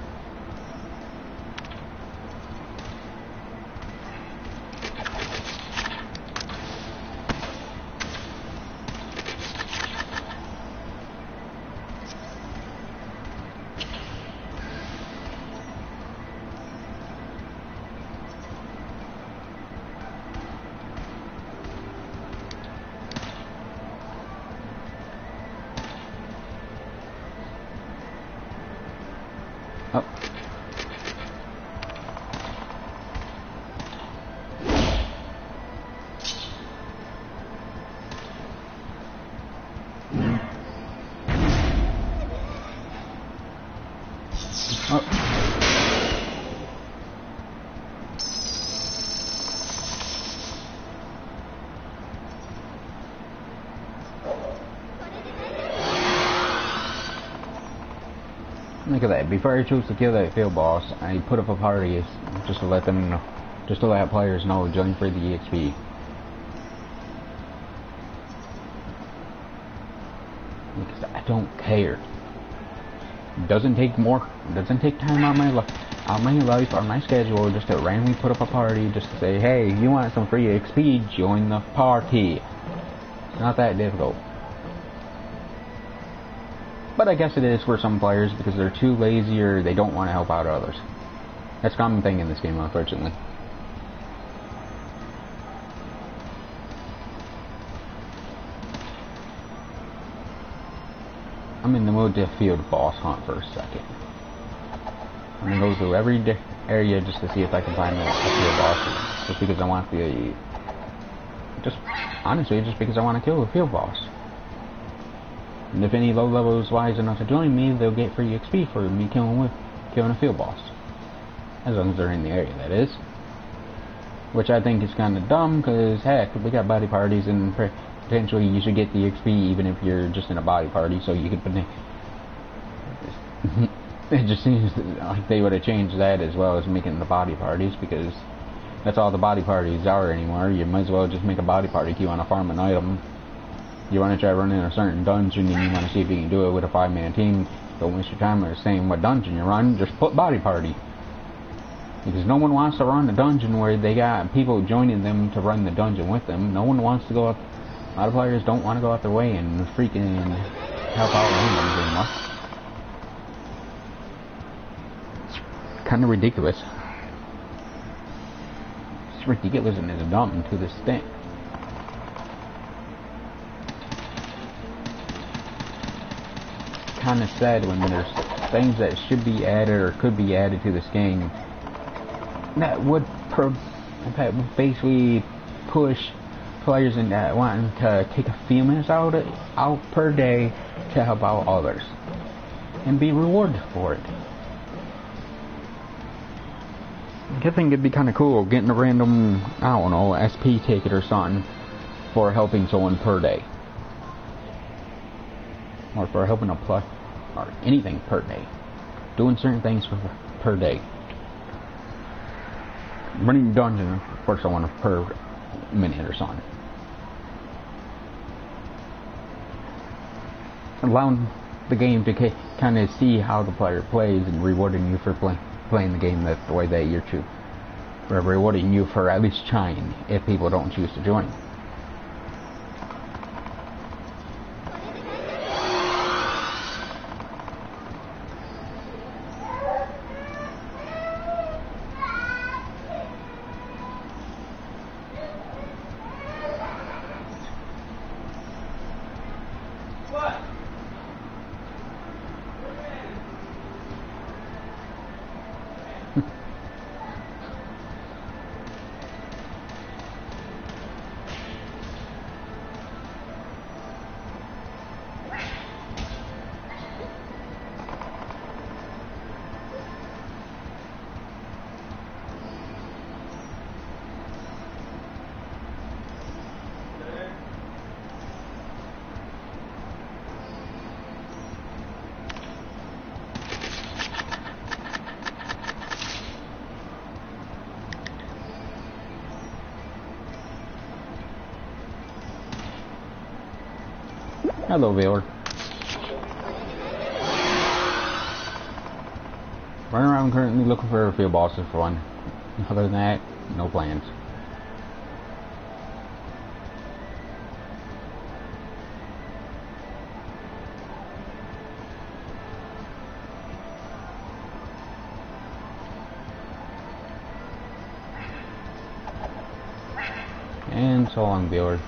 Oh. Oh. Look at that. Before I choose to kill that field boss, I put up a party just to let them know, just to let players know, join for the EXP. because I don't care. It doesn't take time out of my life or my schedule just to randomly put up a party just to say, hey, you want some free XP, join the party. It's not that difficult. But I guess it is for some players because they're too lazy or they don't want to help out others. That's a common thing in this game, unfortunately. I'm in the mood to field boss hunt for a second. I'm gonna go through every area just to see if I can find a field boss. Just because I want the... honestly, just because I want to kill the field boss. And if any low level is wise enough to join me, they'll get free XP for me killing a field boss. As long as they're in the area, that is. Which I think is kind of dumb, because heck, we got body parties and potentially you should get the XP even if you're just in a body party, so you could... It just seems like they would have changed that as well as making the body parties, because that's all the body parties are anymore. You might as well just make a body party if you want to farm an item. You want to try running a certain dungeon and you want to see if you can do it with a 5-man team. Don't waste your time saying what dungeon you run, just put body party. Because no one wants to run a dungeon where they got people joining them to run the dungeon with them. No one wants to go up. A lot of players don't want to go out their way and freaking help out randoms anymore. Kind of ridiculous. It's ridiculous and it's dumb to this thing. Kind of sad when there's things that should be added or could be added to this game that would basically push players in that wanting to take a few minutes out per day to help out others and be rewarded for it. I think it'd be kind of cool getting a random, I don't know, SP ticket or something for helping someone per day. Or for helping a plus, or anything per day. Doing certain things per day. Running a dungeon for someone per minute or something. Allowing the game to kind of see how the player plays and rewarding you for playing the game the way that you're choosing. Or rewarding you for at least trying if people don't choose to join. Hello, viewer. Running around currently looking for field bosses for one. Other than that, no plans. And so long, viewer.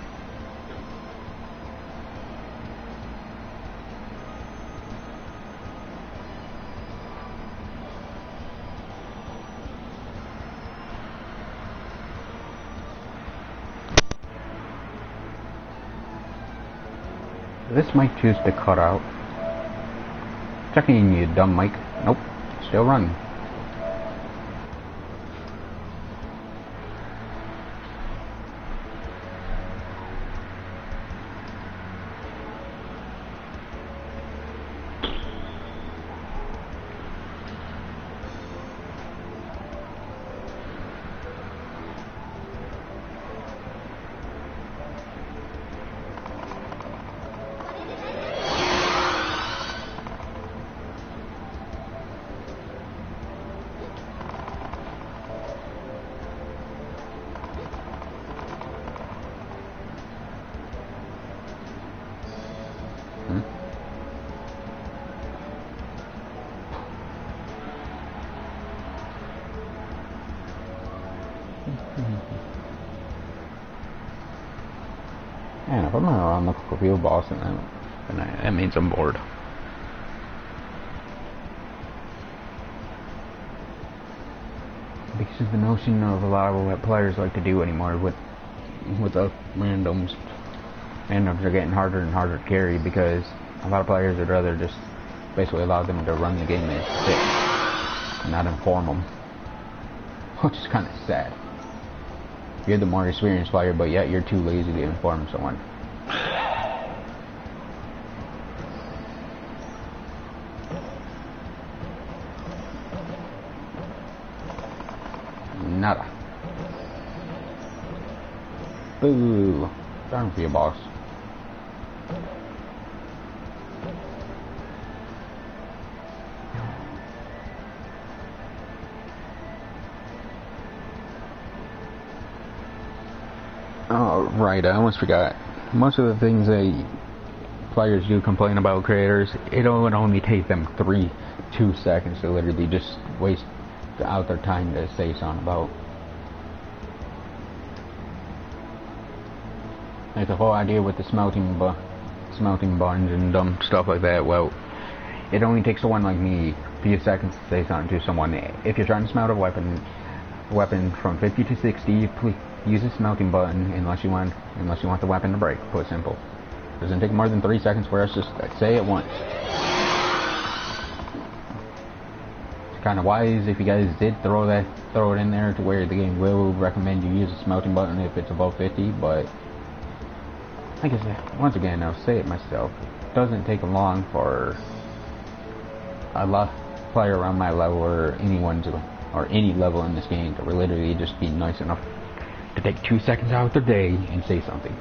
This mic choose to cut out. Checking, you dumb mic. Nope, still running. if I'm not around looking for field boss, then that means I'm bored. Because of the notion of a lot of what players like to do anymore with the randoms. Randoms are getting harder and harder to carry because a lot of players would rather just basically allow them to run the game and sit and not inform them. Which is kind of sad. You're the more experienced player, but yet you're too lazy to inform someone. Nada. Boo. Darn for you, boss. Oh, right, I almost forgot. Most of the things that players do complain about creators, it would only take them 2 seconds to literally just waste out their time to say something about. Like the whole idea with the smelting buns and dumb stuff like that, well, it only takes someone like me a few seconds to say something to someone. If you're trying to smelt a weapon from 50 to 60, please use the smelting button unless you want the weapon to break. Put it simple. Doesn't take more than 3 seconds for us to say it once. It's kind of wise if you guys did throw it in there to where the game will recommend you use the smelting button if it's above 50, but like I said, once again, I'll say it myself. It doesn't take long for a player around my level or any level in this game to literally just be nice enough to take 2 seconds out of their day and say something.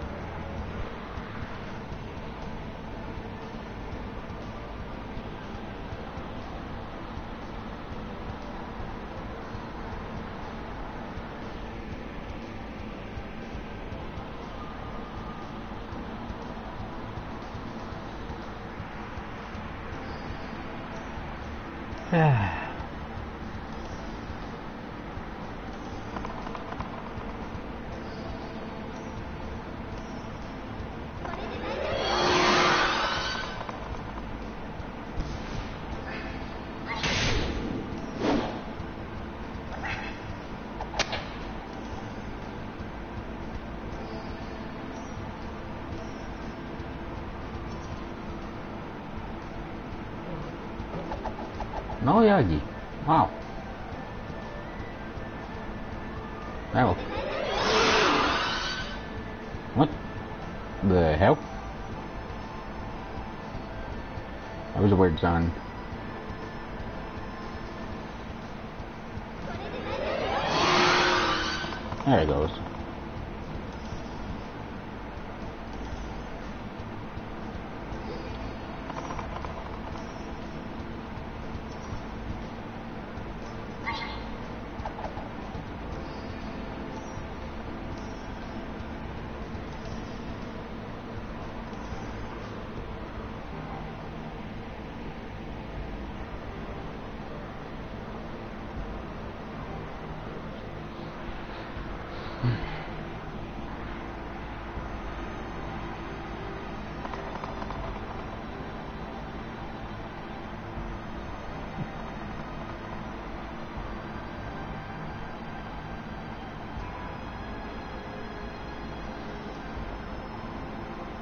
No Yagi. Wow. Wow. What the hell? That was a weird sound. There it goes.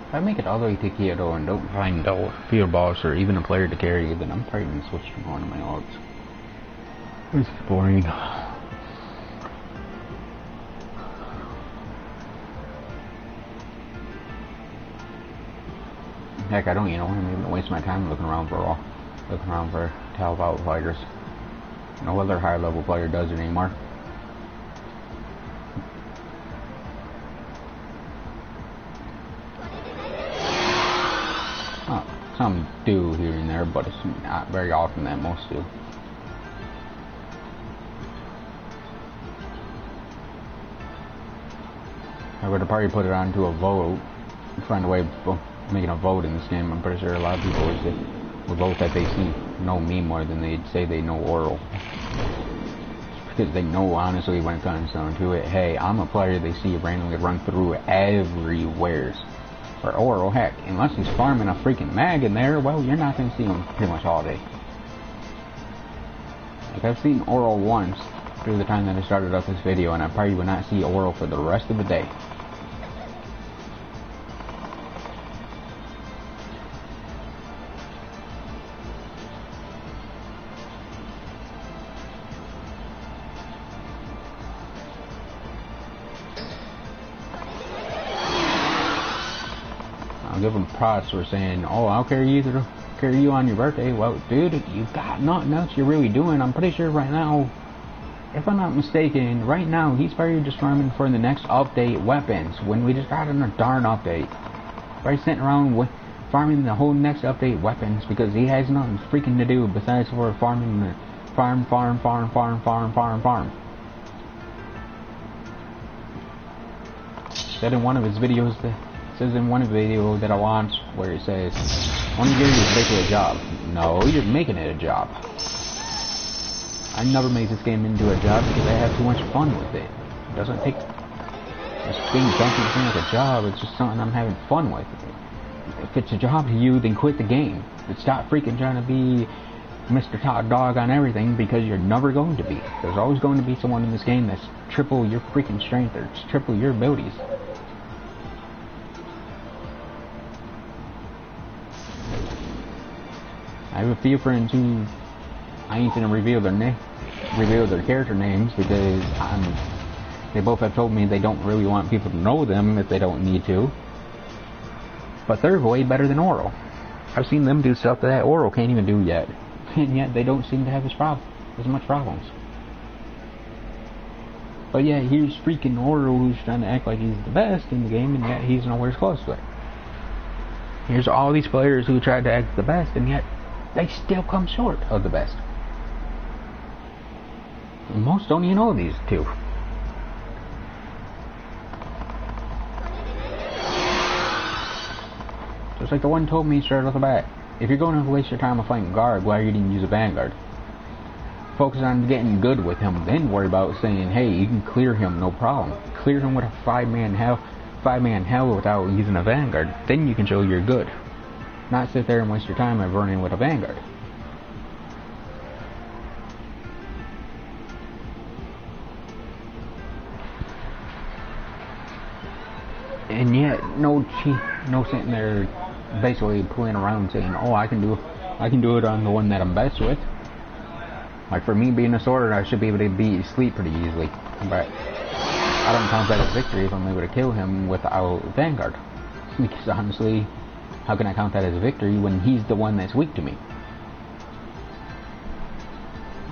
If I make it all the way to Kyoto and don't find no field boss or even a player to carry, then I'm probably going to switch to one of my odds. It's boring. Heck, I don't even want to waste my time looking around for tap out fighters. No other higher level player does it anymore. Some do here and there, but it's not very often that most do. I would have probably put it onto a vote, find a way of making a vote in this game. I'm pretty sure a lot of people would vote that they know me more than they'd say they know Oral. Because they know, honestly, when it comes down to it, hey, I'm a player they see randomly run through everywhere. Or Oro, heck, unless he's farming a freaking mag in there, well, you're not going to see him pretty much all day. Like, I've seen Oro once through the time that I started up this video, and I probably would not see Oro for the rest of the day. I'll give them props for saying, oh, I'll carry you on your birthday. Well, dude, you got nothing else you're really doing. I'm pretty sure right now, if I'm not mistaken, right now he's probably just farming for the next update weapons when we just got in a darn update. Probably sitting around with farming the whole next update weapons because he has nothing freaking to do besides for farming farm. Said in one of his videos says in one video that I watched where it says Onigiri is basically a job. No, you're making it a job. I never made this game into a job because I have too much fun with it. It doesn't take this game doesn't seem like a job, it's just something I'm having fun with. If it's a job to you, then quit the game. But stop freaking trying to be Mr. Top Dog on everything because you're never going to be. There's always going to be someone in this game that's triple your freaking strength or triple your abilities. I have a few friends who I ain't gonna reveal their character names because they both have told me they don't really want people to know them if they don't need to. But they're way better than Oro. I've seen them do stuff that Oro can't even do yet, and yet they don't seem to have as much problems. But yeah, here's freaking Oro who's trying to act like he's the best in the game, and yet he's nowhere close to it. Here's all these players who tried to act the best, and yet they still come short of the best. And most don't even know these two. Just like the one told me straight off the bat, if you're going to waste your time on fighting guard, why you didn't use a vanguard? Focus on getting good with him, then worry about saying, hey, you can clear him, no problem. Clear him with a five-man hell without using a vanguard, then you can show you're good. Not sit there and waste your time by running with a vanguard. And yet, no sitting there basically pulling around saying, oh, I can do it on the one that I'm best with. Like for me being a sword, I should be able to beat Sleep pretty easily. But I don't count that as victory if I'm able to kill him without Vanguard. Because honestly, how can I count that as a victory when he's the one that's weak to me?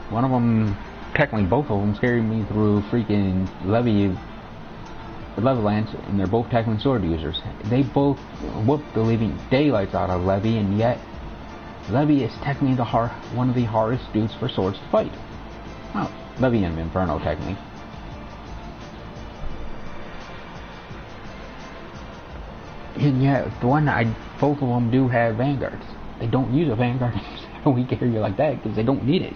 One of them, technically both of them, carried me through freaking Lance, and they're both technically sword users. They both whooped the living daylights out of Levy, and yet Levy is technically one of the hardest dudes for swords to fight. Well, Levy and Inferno technically. And yet, both of them do have vanguards. They don't use a vanguard in a weak area like that because they don't need it.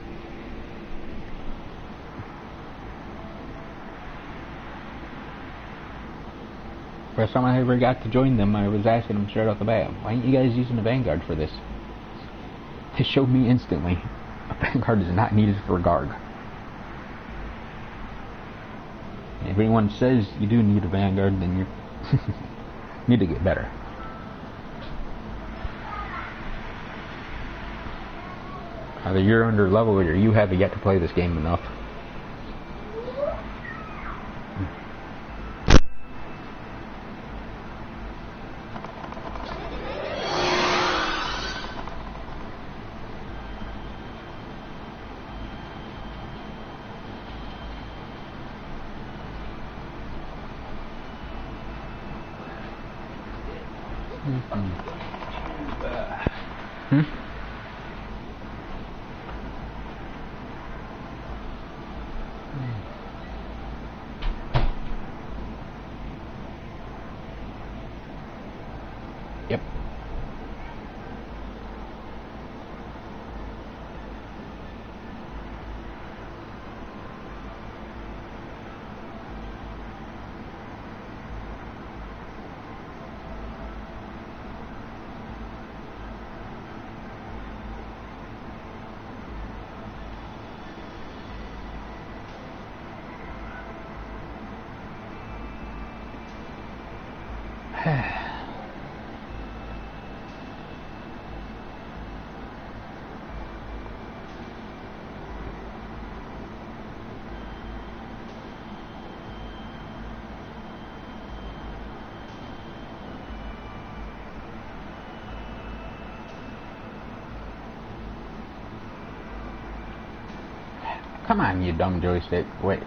First time I ever got to join them, I was asking them straight off the bat, why ain't you guys using a vanguard for this? They showed me instantly, a vanguard is not needed for guard. If anyone says you do need a vanguard, then you need to get better. Either you're under level or you have yet to play this game enough. Yep. Come on, you dumb joystick. Wait.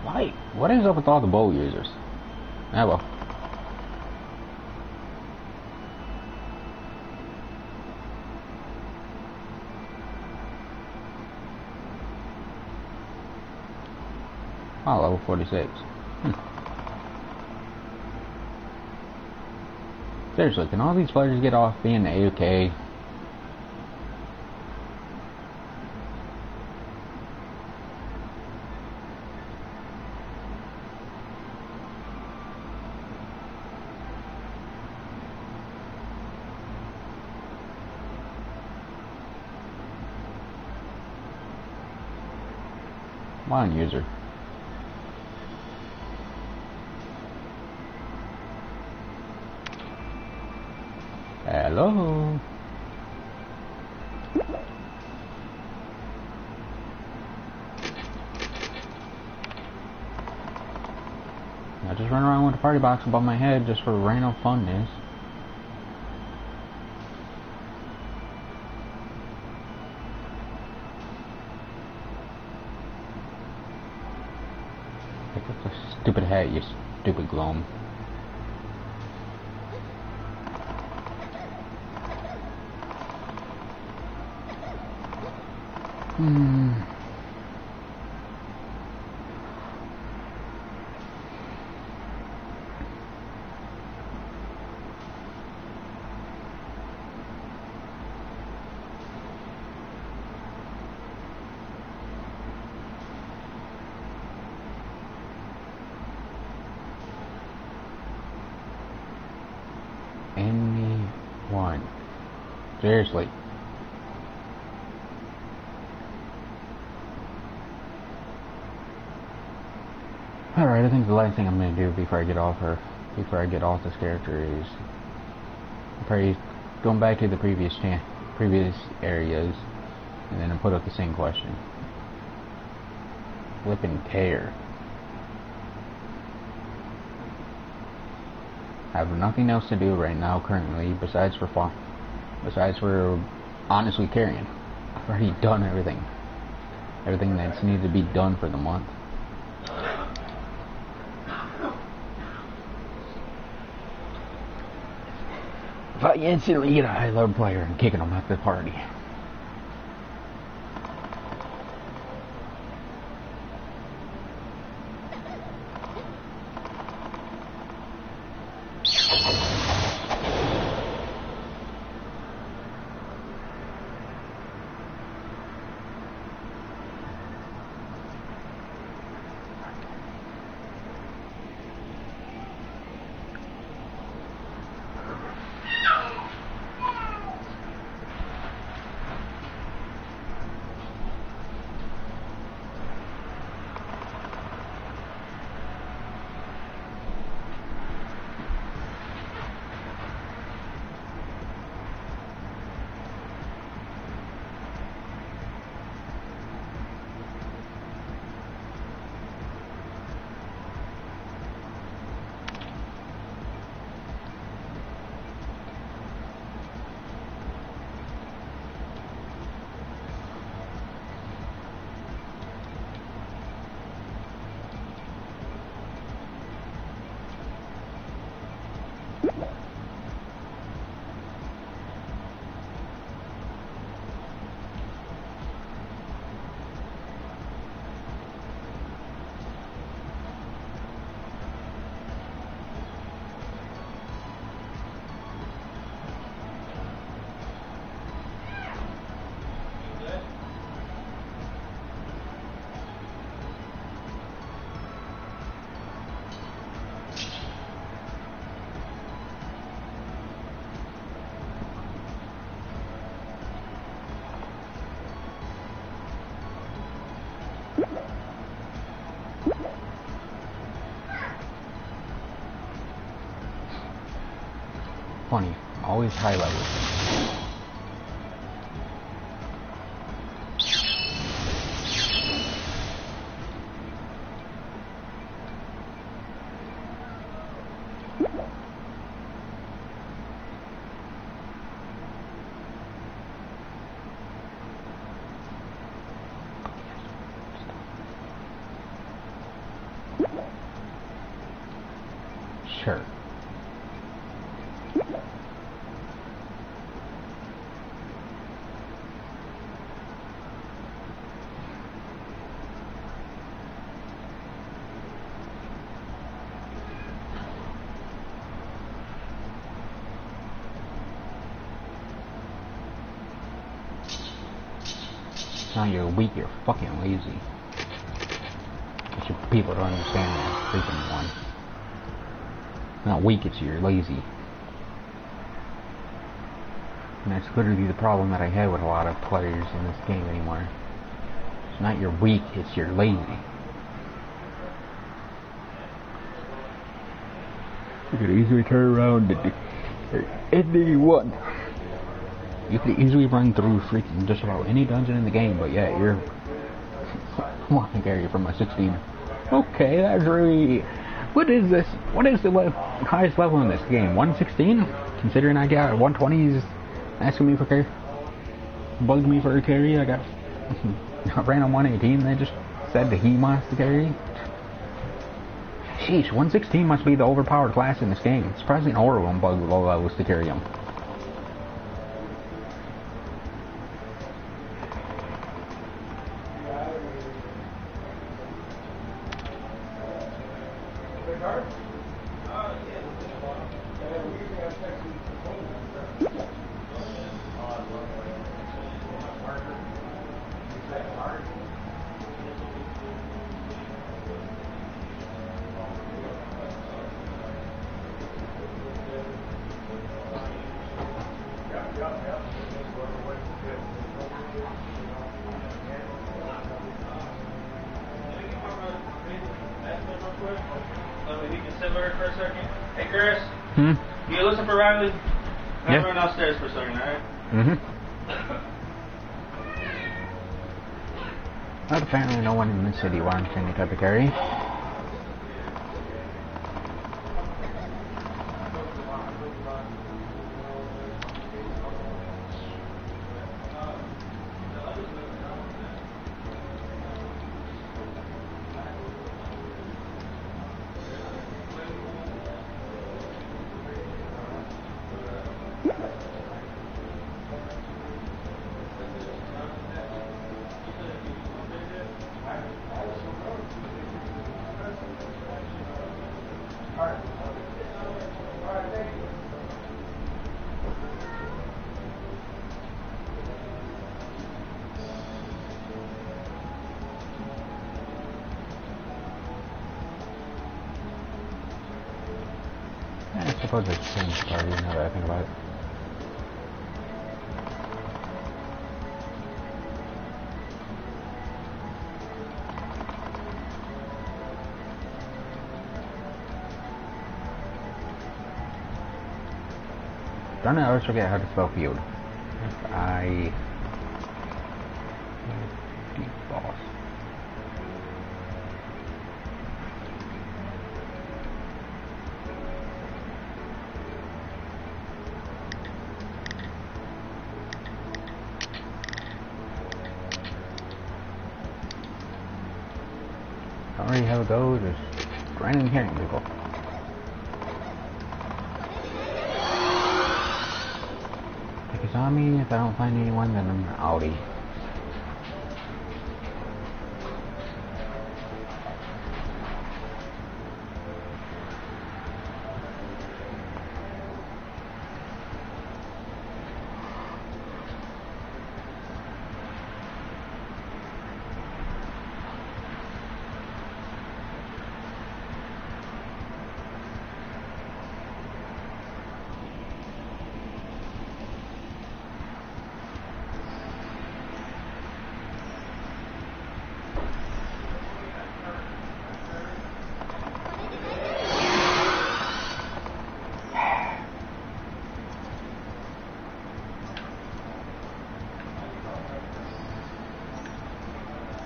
Why? What is up with all the bow users? Ah well. Oh, level 46. Seriously, can all these players get off being AFK? Come on, user. Hello. I just run around with a party box above my head just for random funness. Pick up the stupid hat, you stupid glom. Anyone. Seriously. Alright, I think the last thing I'm gonna do before I get off this character is probably going back to the previous areas and then put up the same question. Flippin' care. I have nothing else to do right now currently besides for honestly carrying. I've already done everything that's needed to be done for the month. If I instantly get a high level player and kicking them out the party. Funny, always high levels. Sure. Now you're weak, you're fucking lazy. That's what people don't understand that freaking one. Not weak, it's you're lazy. And that's literally the problem that I have with a lot of players in this game anymore. It's not you're weak, it's you're lazy. You could easily turn around and one. You could easily run through freaking just about any dungeon in the game, but yeah, you're wanting to carry from a 16. Okay, that's really... What is this? What is the highest level in this game? 116? Considering I got 120s asking me for carry. Bugged me for a carry, I got... I ran on 118, they just said that he wants to carry. Sheesh, 116 must be the overpowered class in this game. It's surprisingly horrible and bug low levels to carry him. Hey, Chris. You listen for Riley? I'm going downstairs for a second, alright? Well, apparently no one in the city wants any type of carry. I suppose it's the same story now that I think about it. Don't I always forget how to spell field? I... Deep boss. Don't really how it goes, just random hearing people. It's on me. If I don't find anyone, then I'm outie.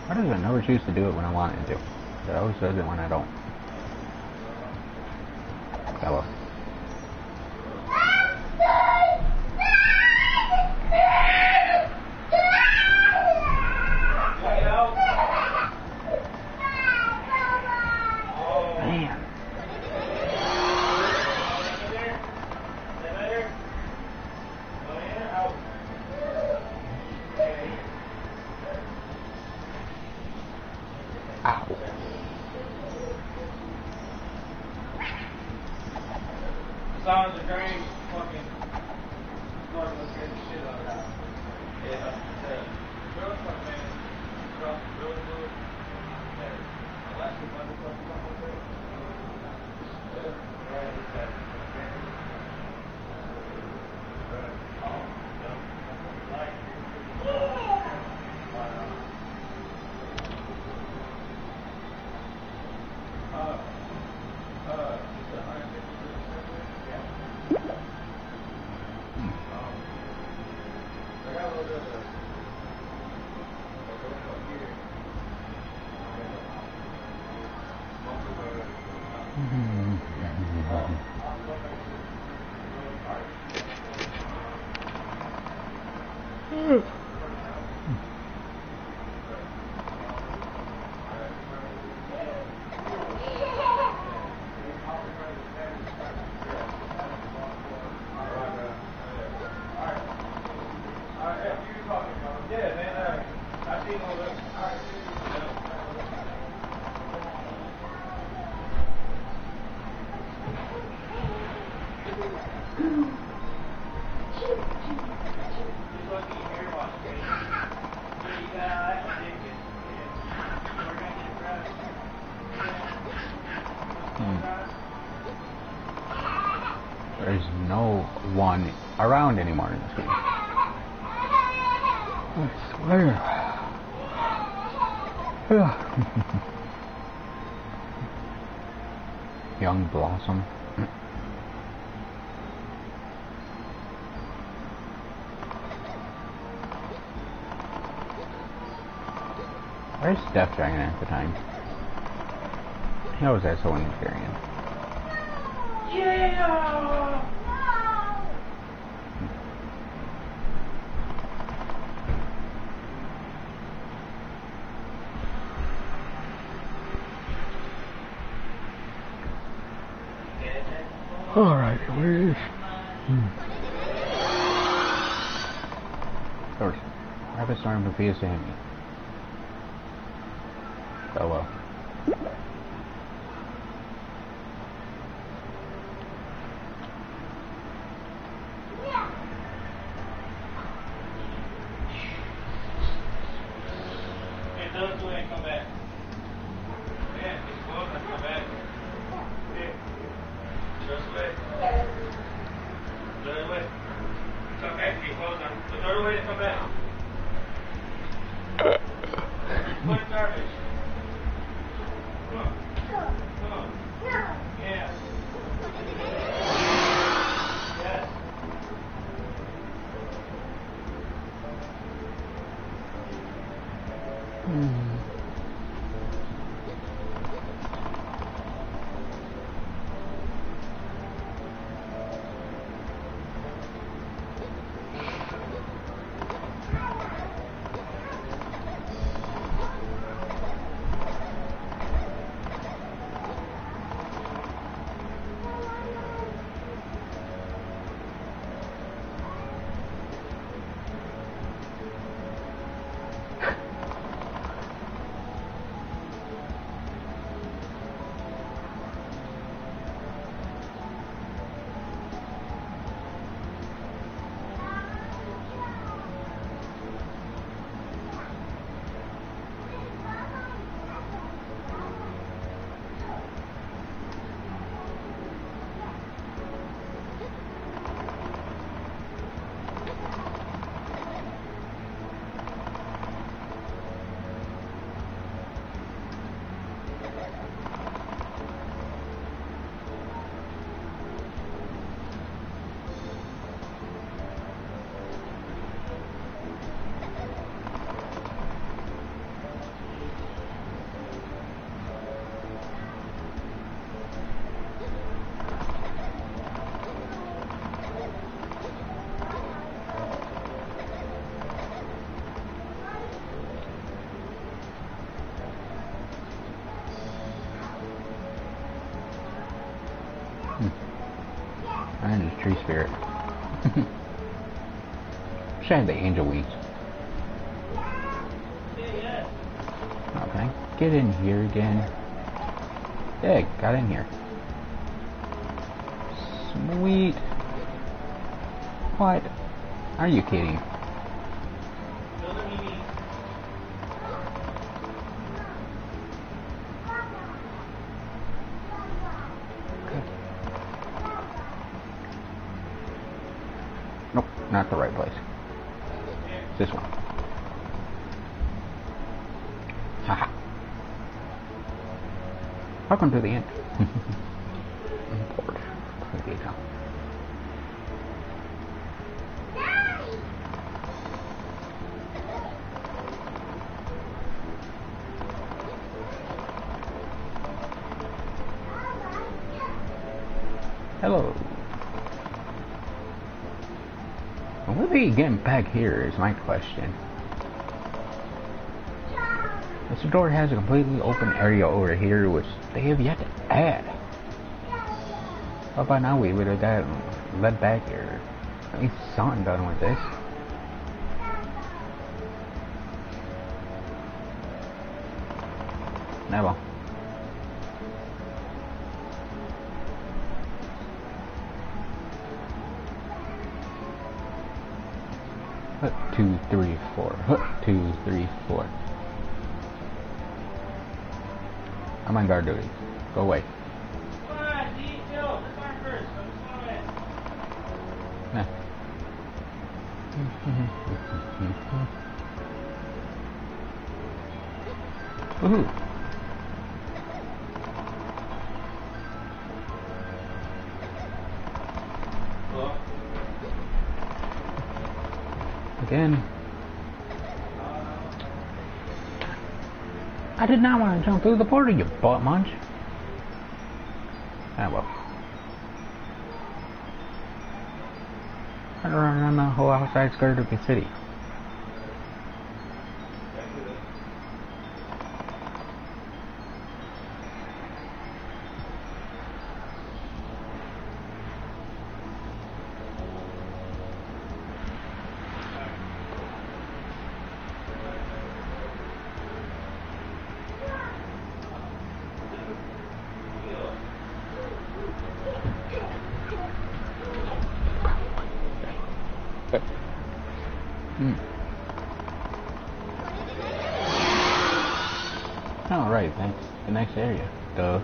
Why does it never choose to do it when I want it to? It always does it when I don't. Hello. Man. Ow. Sounds a great fucking going to scare the shit out of that. Yeah, real fuck man. Cross the real good. Yeah. Electric motherfucker up there. Yeah, right, it's that. There's no one around anymore in this game. I swear. Young Blossom. Where's Death Dragon at the time? How was that so inexperienced? Yeah! Alright, where is... Of course. Rapid Storm appears to hit me. Oh well. Hey, those two ain't come back. Yeah, it's close and come back. Yeah. Just wait. The other way. Come back, keep close on. The other way to come back. Put in garbage. Come on. Come on. Yeah. Yes. And his tree spirit. Should have the angel wings. Okay, get in here again. Yeah, got in here. Sweet. What? Are you kidding? Nope, not the right place. This one. Haha. Welcome to the end. Import. Okay, now. Hello. Will they getting back here is my question. This door has a completely open area over here which they have yet to add. Well, by now we would have got led back here. At least something done with this. Never. Hut 2, 3, 4. Hut 2, 3, 4. I'm on guard duty. Go away. Come on, D, chill. This one first. I'm swimming. Woohoo! Hello? Again. I did not want to jump through the portal, you butt munch. Ah well. I'm running around the whole outside skirt of the city. Alright, thanks. The next area. Duh.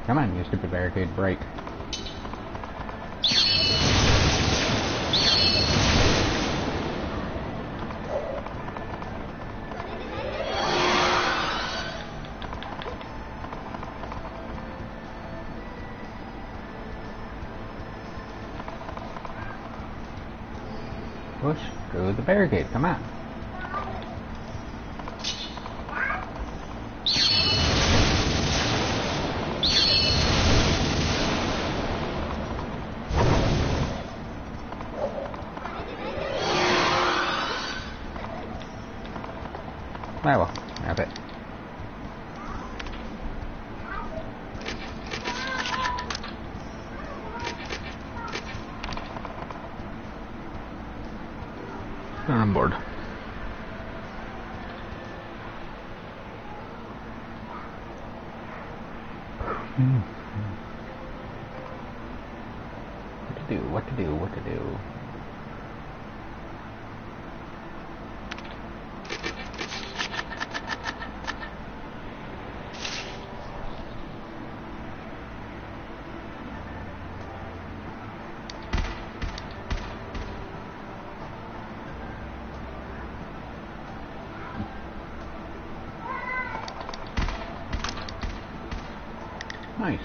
Come on, you stupid barricade, break. Push through the barricade, come on. Ah, well, that's it. I'm bored. What to do. Nice.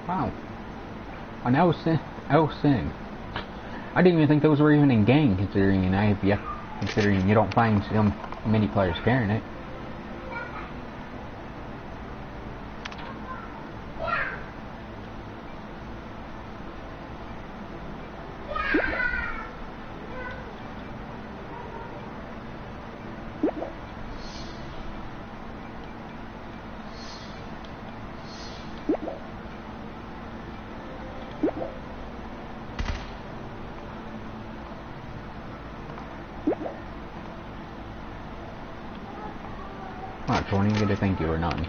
Wow. And I was saying, I didn't even think those were even in game, considering you don't find so many players carrying it. Alright, so I didn't get a thank you or nothing.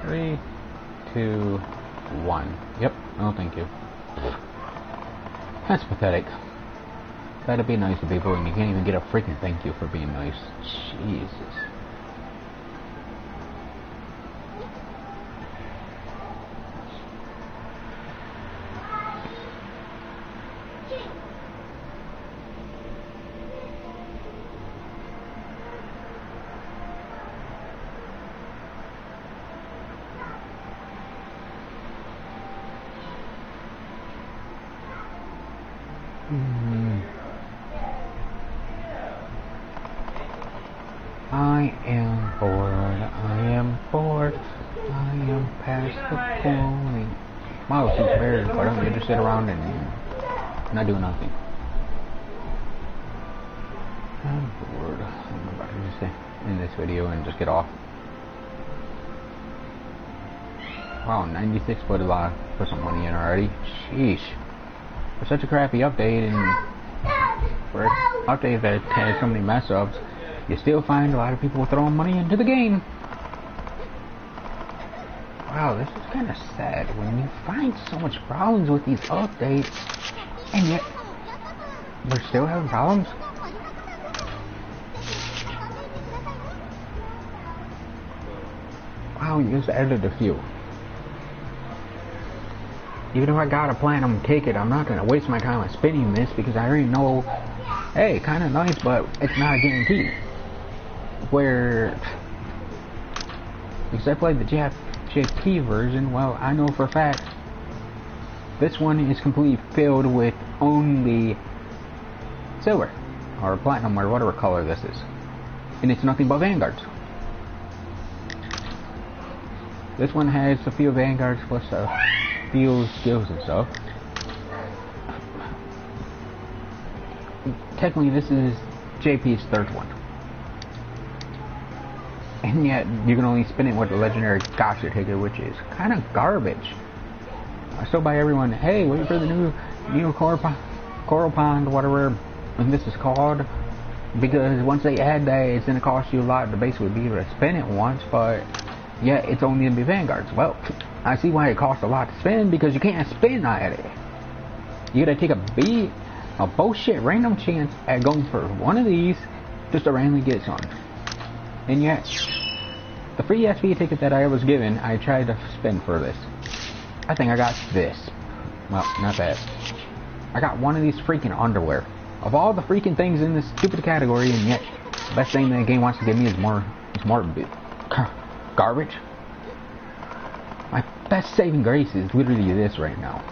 Three, 2, 1. Yep, no thank you. That's pathetic. Gotta be nice to people and you can't even get a freaking thank you for being nice. Jesus. I am bored, I am past the point. Wow, it's weird, but I'm gonna just sit around and not do nothing. I'm bored. I'm about to just end this video and just get off. Wow, 96 put some money in already. Sheesh. For such a crappy update and for an update that has so many mess ups, you still find a lot of people throwing money into the game. Wow, this is kind of sad when you find so much problems with these updates and yet we're still having problems. Wow, you just added a few. Even if I got a platinum ticket, I'm not going to waste my time on spinning this because I already know, hey, kind of nice, but it's not a guarantee. Where, because I played the JP version, well, I know for a fact this one is completely filled with only silver, or platinum, or whatever color this is. And it's nothing but vanguards. This one has a few vanguards plus a few skills and stuff. Technically, this is JP's third one. And yet, you can only spin it with the legendary gotcha ticket, which is kind of garbage. I still buy everyone, hey, wait for the new core Coral Pond, whatever this is called, because once they add that, it's going to cost you a lot to basically be able to spin it once, but yeah, it's only going to be Vanguards. Well, I see why it costs a lot to spin, because you can't spin at it. You gotta take a bullshit random chance at going for one of these just to randomly get some. And yet, the free SP ticket that I was given, I tried to spin for this. I think I got this. Well, not that. I got one of these freaking underwear. Of all the freaking things in this stupid category, and yet the best thing that the game wants to give me is more garbage. My best saving grace is literally this right now.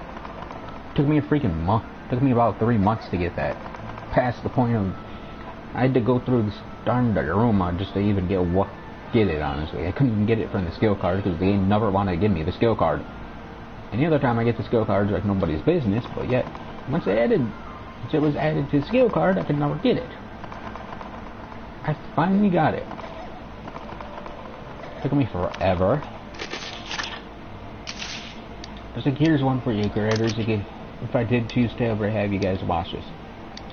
Took me a freaking month. Took me about 3 months to get that. Past the point of I had to go through this darn aroma just to even get it. Honestly, I couldn't even get it from the skill card because they never wanted to give me the skill card. And the other time I get the skill cards like nobody's business. But yet, once it was added to the skill card, I could never get it. I finally got it. Took me forever. Just like, here's one for you creators. If I did choose to ever have you guys watch this.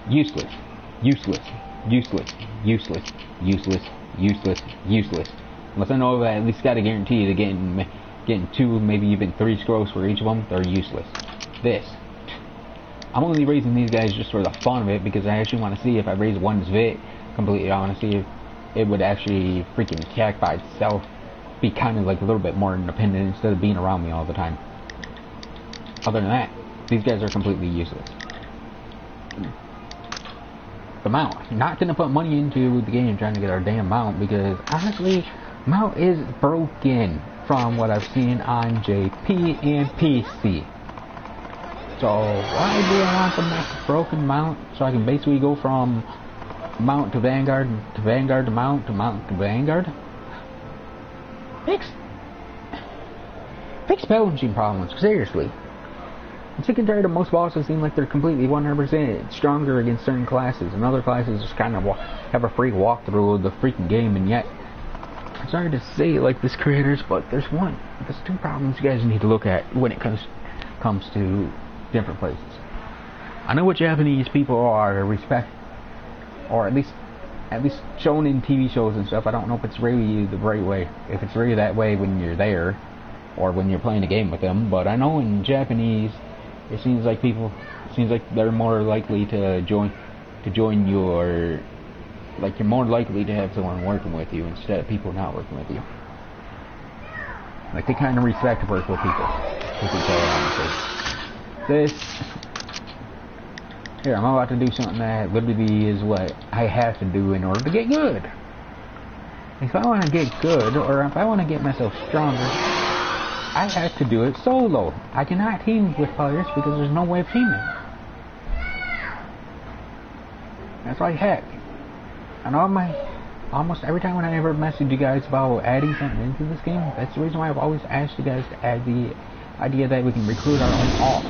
Useless. Useless. Useless. Useless. Useless. Useless. Useless. Unless I know that I at least got a guarantee to getting 2, maybe even 3 scrolls for each of them, they're useless. This. I'm only raising these guys just for the fun of it, because I actually want to see if I raise one's VIT completely. I want to see if it would actually freaking attack by itself, be kind of like a little bit more independent instead of being around me all the time. Other than that, these guys are completely useless. The mount. Not gonna put money into the game trying to get our damn mount, because honestly, mount is broken from what I've seen on JP and PC. So why do I want to make a broken mount so I can basically go from mount to Vanguard to mount to mount to Vanguard? Fix balancing problems, seriously. I'm sick and tired of most bosses seem like they're completely 100% stronger against certain classes, and other classes just kind of have a free walkthrough of the freaking game, and yet, I'm sorry to say like this, creators, but there's 2 problems you guys need to look at when it comes to different places. I know what Japanese people are or at least shown in TV shows and stuff. I don't know if it's really the right way, if it's really that way when you're there, or when you're playing a game with them, but I know in Japanese, it seems like they're more likely to join your, like, you're more likely to have someone working with you instead of people not working with you. Like, they kind of respect to work with people, with each other, honestly. Here, I'm about to do something that literally is what I have to do in order to get good. If I want to get good, or if I want to get myself stronger, I have to do it solo. I cannot team with players because there's no way of teaming. That's like heck. And almost every time when I ever message you guys about adding something into this game, that's the reason why I've always asked you guys to add the idea that we can recruit our own alt.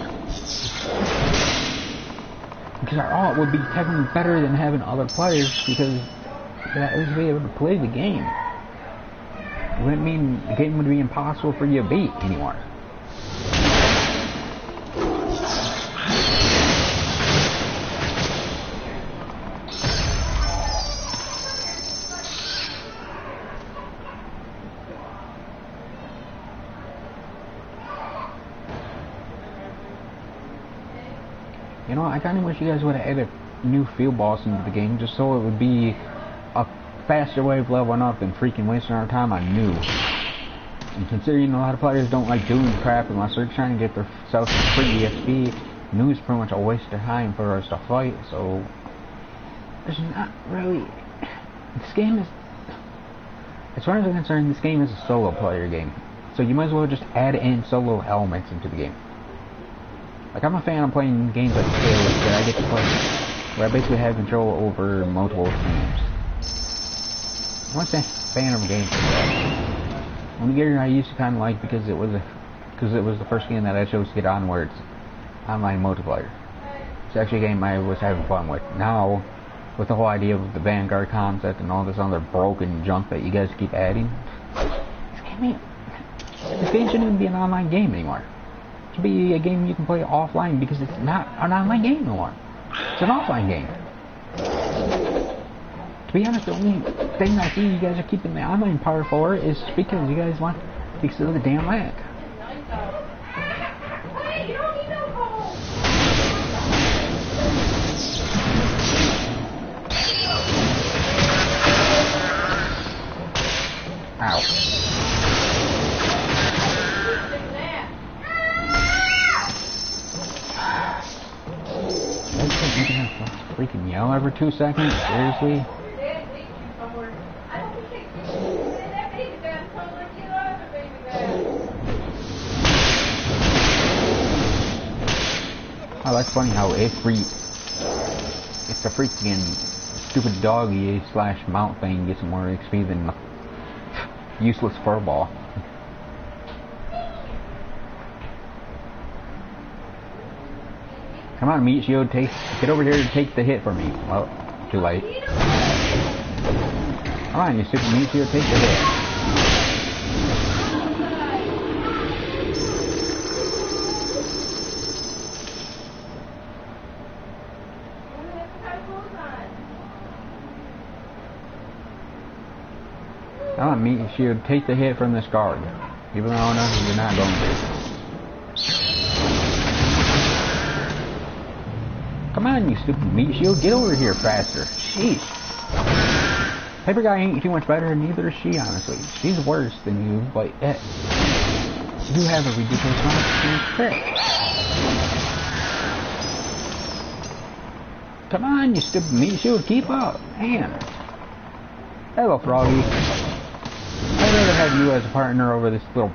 Because our alt would be technically better than having other players, because you'd at least be able to play the game. It wouldn't mean the game would be impossible for you to beat anymore. You know, I kind of wish you guys would have added new field boss into the game, just so it would be a faster way of leveling up than freaking wasting our time on new. And considering a lot of players don't like doing crap unless they're trying to get themselves free EXP, new is pretty much a waste of time for us to fight, so there's not really... This game is... As far as I'm concerned, this game is a solo player game. So you might as well just add in solo elements into the game. Like, I'm a fan of playing games like this that I get to play, where I basically have control over multiple teams. I'm a fan of games like that. Onigiri I used to kind of like because it was the first game that I chose to get on where it's online multiplayer. It's actually a game I was having fun with. Now, with the whole idea of the Vanguard concept and all this other broken junk that you guys keep adding, this game shouldn't even be an online game anymore. It should be a game you can play offline because it's not an online game anymore. It's an offline game. To be honest, the only thing I see you guys are keeping the online power for is because you guys want to fix the damn lag. Ow. You can have to freaking yell every 2 seconds? Seriously? Oh, that's funny how it's the freaking stupid doggy slash mount thing gets more XP than the useless furball. Come on, Meat Shield, get over here to take the hit for me. Well, too late. Come on, you stupid Meat Shield, take the hit. Come on, Meat Shield, take the hit from this guard. Even though I know you're not going to. Come on, you stupid Meat Shield, get over here faster. Jeez. Paper Guy ain't too much better, and neither is she, honestly. She's worse than you, but you do have a ridiculous amount of crit. Come on, you stupid Meat Shield, keep up. Man. Hello, Froggy. I'd rather have you as a partner over this little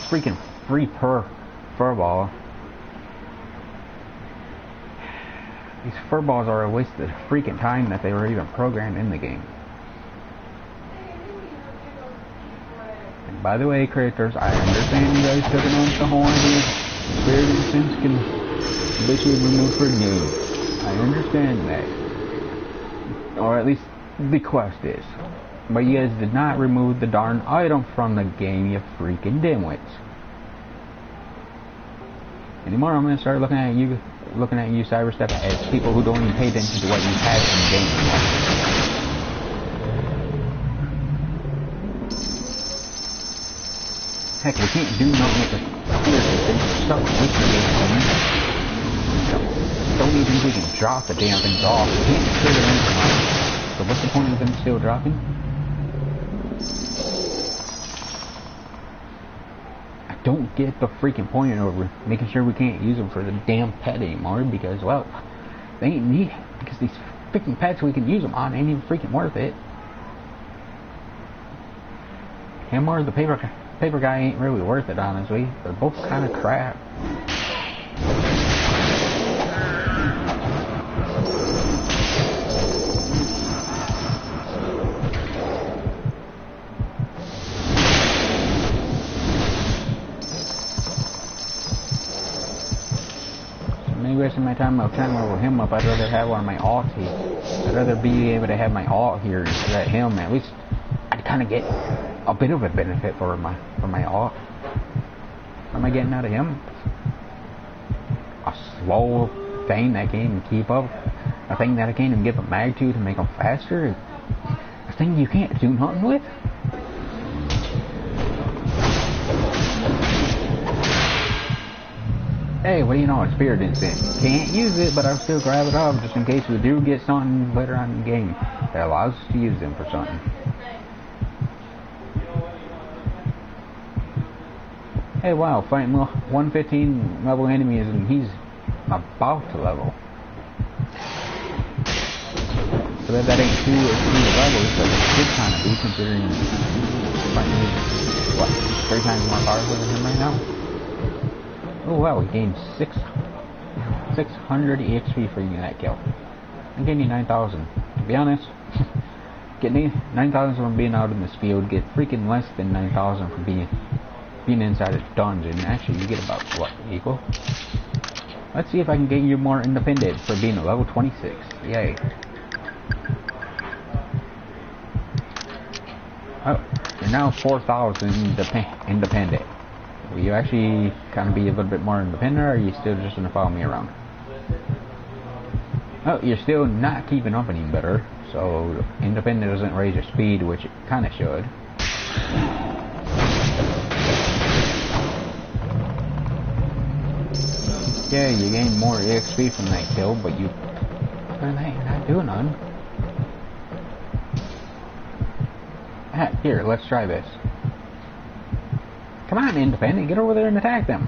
freaking free furball. These furballs are a waste of freaking time that they were even programmed in the game. And by the way, creators, I understand you guys took it on the horn here. Spirit of the Sense can basically remove for game. I understand that. Or at least the quest is. But you guys did not remove the darn item from the game, you freaking dimwits. Anymore, I'm gonna start looking at you Cyberstep, as people who don't even pay attention to what you have in the game. Heck, we can't do nothing with the clear system. Stuck with the game. Don't even think we can drop the damn things off. We can't clear them off. So what's the point of them still dropping? Don't get the freaking point over making sure we can't use them for the damn pet anymore, because, well, they ain't neat, because these freaking pets we can use them on ain't even freaking worth it. Him or the paper guy ain't really worth it, honestly. They're both kind of crap. Wasting my time trying to level him up. I'd rather have one of my alts here. I'd rather be able to have my alt here instead of him. At least I'd kind of get a bit of a benefit for my alt. What am I getting out of him? A slow thing that can't even keep up. A thing that I can't even give a mag to make him faster. A thing you can't do nothing with. Hey, what do you know? It's Spirit Instinct. Can't use it, but I'll still grab it up just in case we do get something later on in the game that allows us to use them for something. Hey, wow, fighting 115 level enemies and he's about to level. So that ain't two levels, but it should kind of be considering fighting what, 3 times more powerful than him right now. Oh wow, we gained 600 EXP for that kill. I'm getting 9,000. To be honest, getting 9,000 from being out in this field, get freaking less than 9,000 from being inside a dungeon. Actually, you get about, what, equal? Let's see if I can get you more independent for being a level 26. Yay. Oh, you're now 4,000 independent. Will you actually kind of be a little bit more independent, or are you still just going to follow me around? Oh, you're still not keeping up any better. So independent doesn't raise your speed, which it kind of should. Yeah, you gain more XP from that kill, but you're not doing none. Here, let's try this. Come on, independent, get over there and attack them.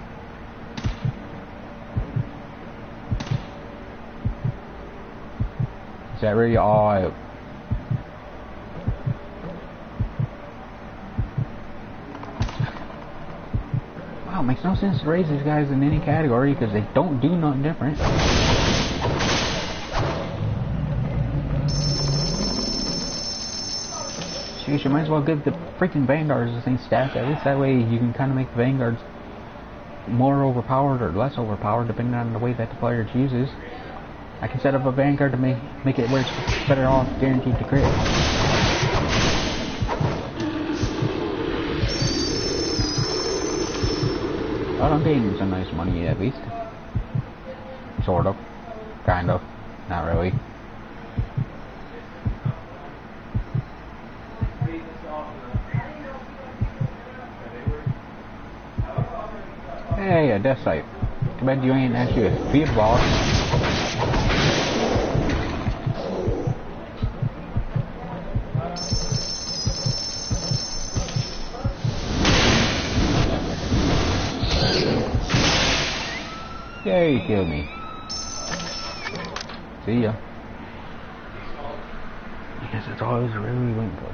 Is that really all? Wow, it makes no sense to raise these guys in any category because they don't do nothing different. Jeez, you might as well give the freaking Vanguards the same stats. At least that way you can kind of make the Vanguards more overpowered or less overpowered depending on the way that the player chooses. I can set up a Vanguard to make it where it's better off guaranteed to crit. But I'm gaining some nice money at least. Sort of. Kind of. Not really. Hey, a death site. Too bad you ain't actually a speed boss. Yay, he killed me. See ya. Because that's all I was really waiting for.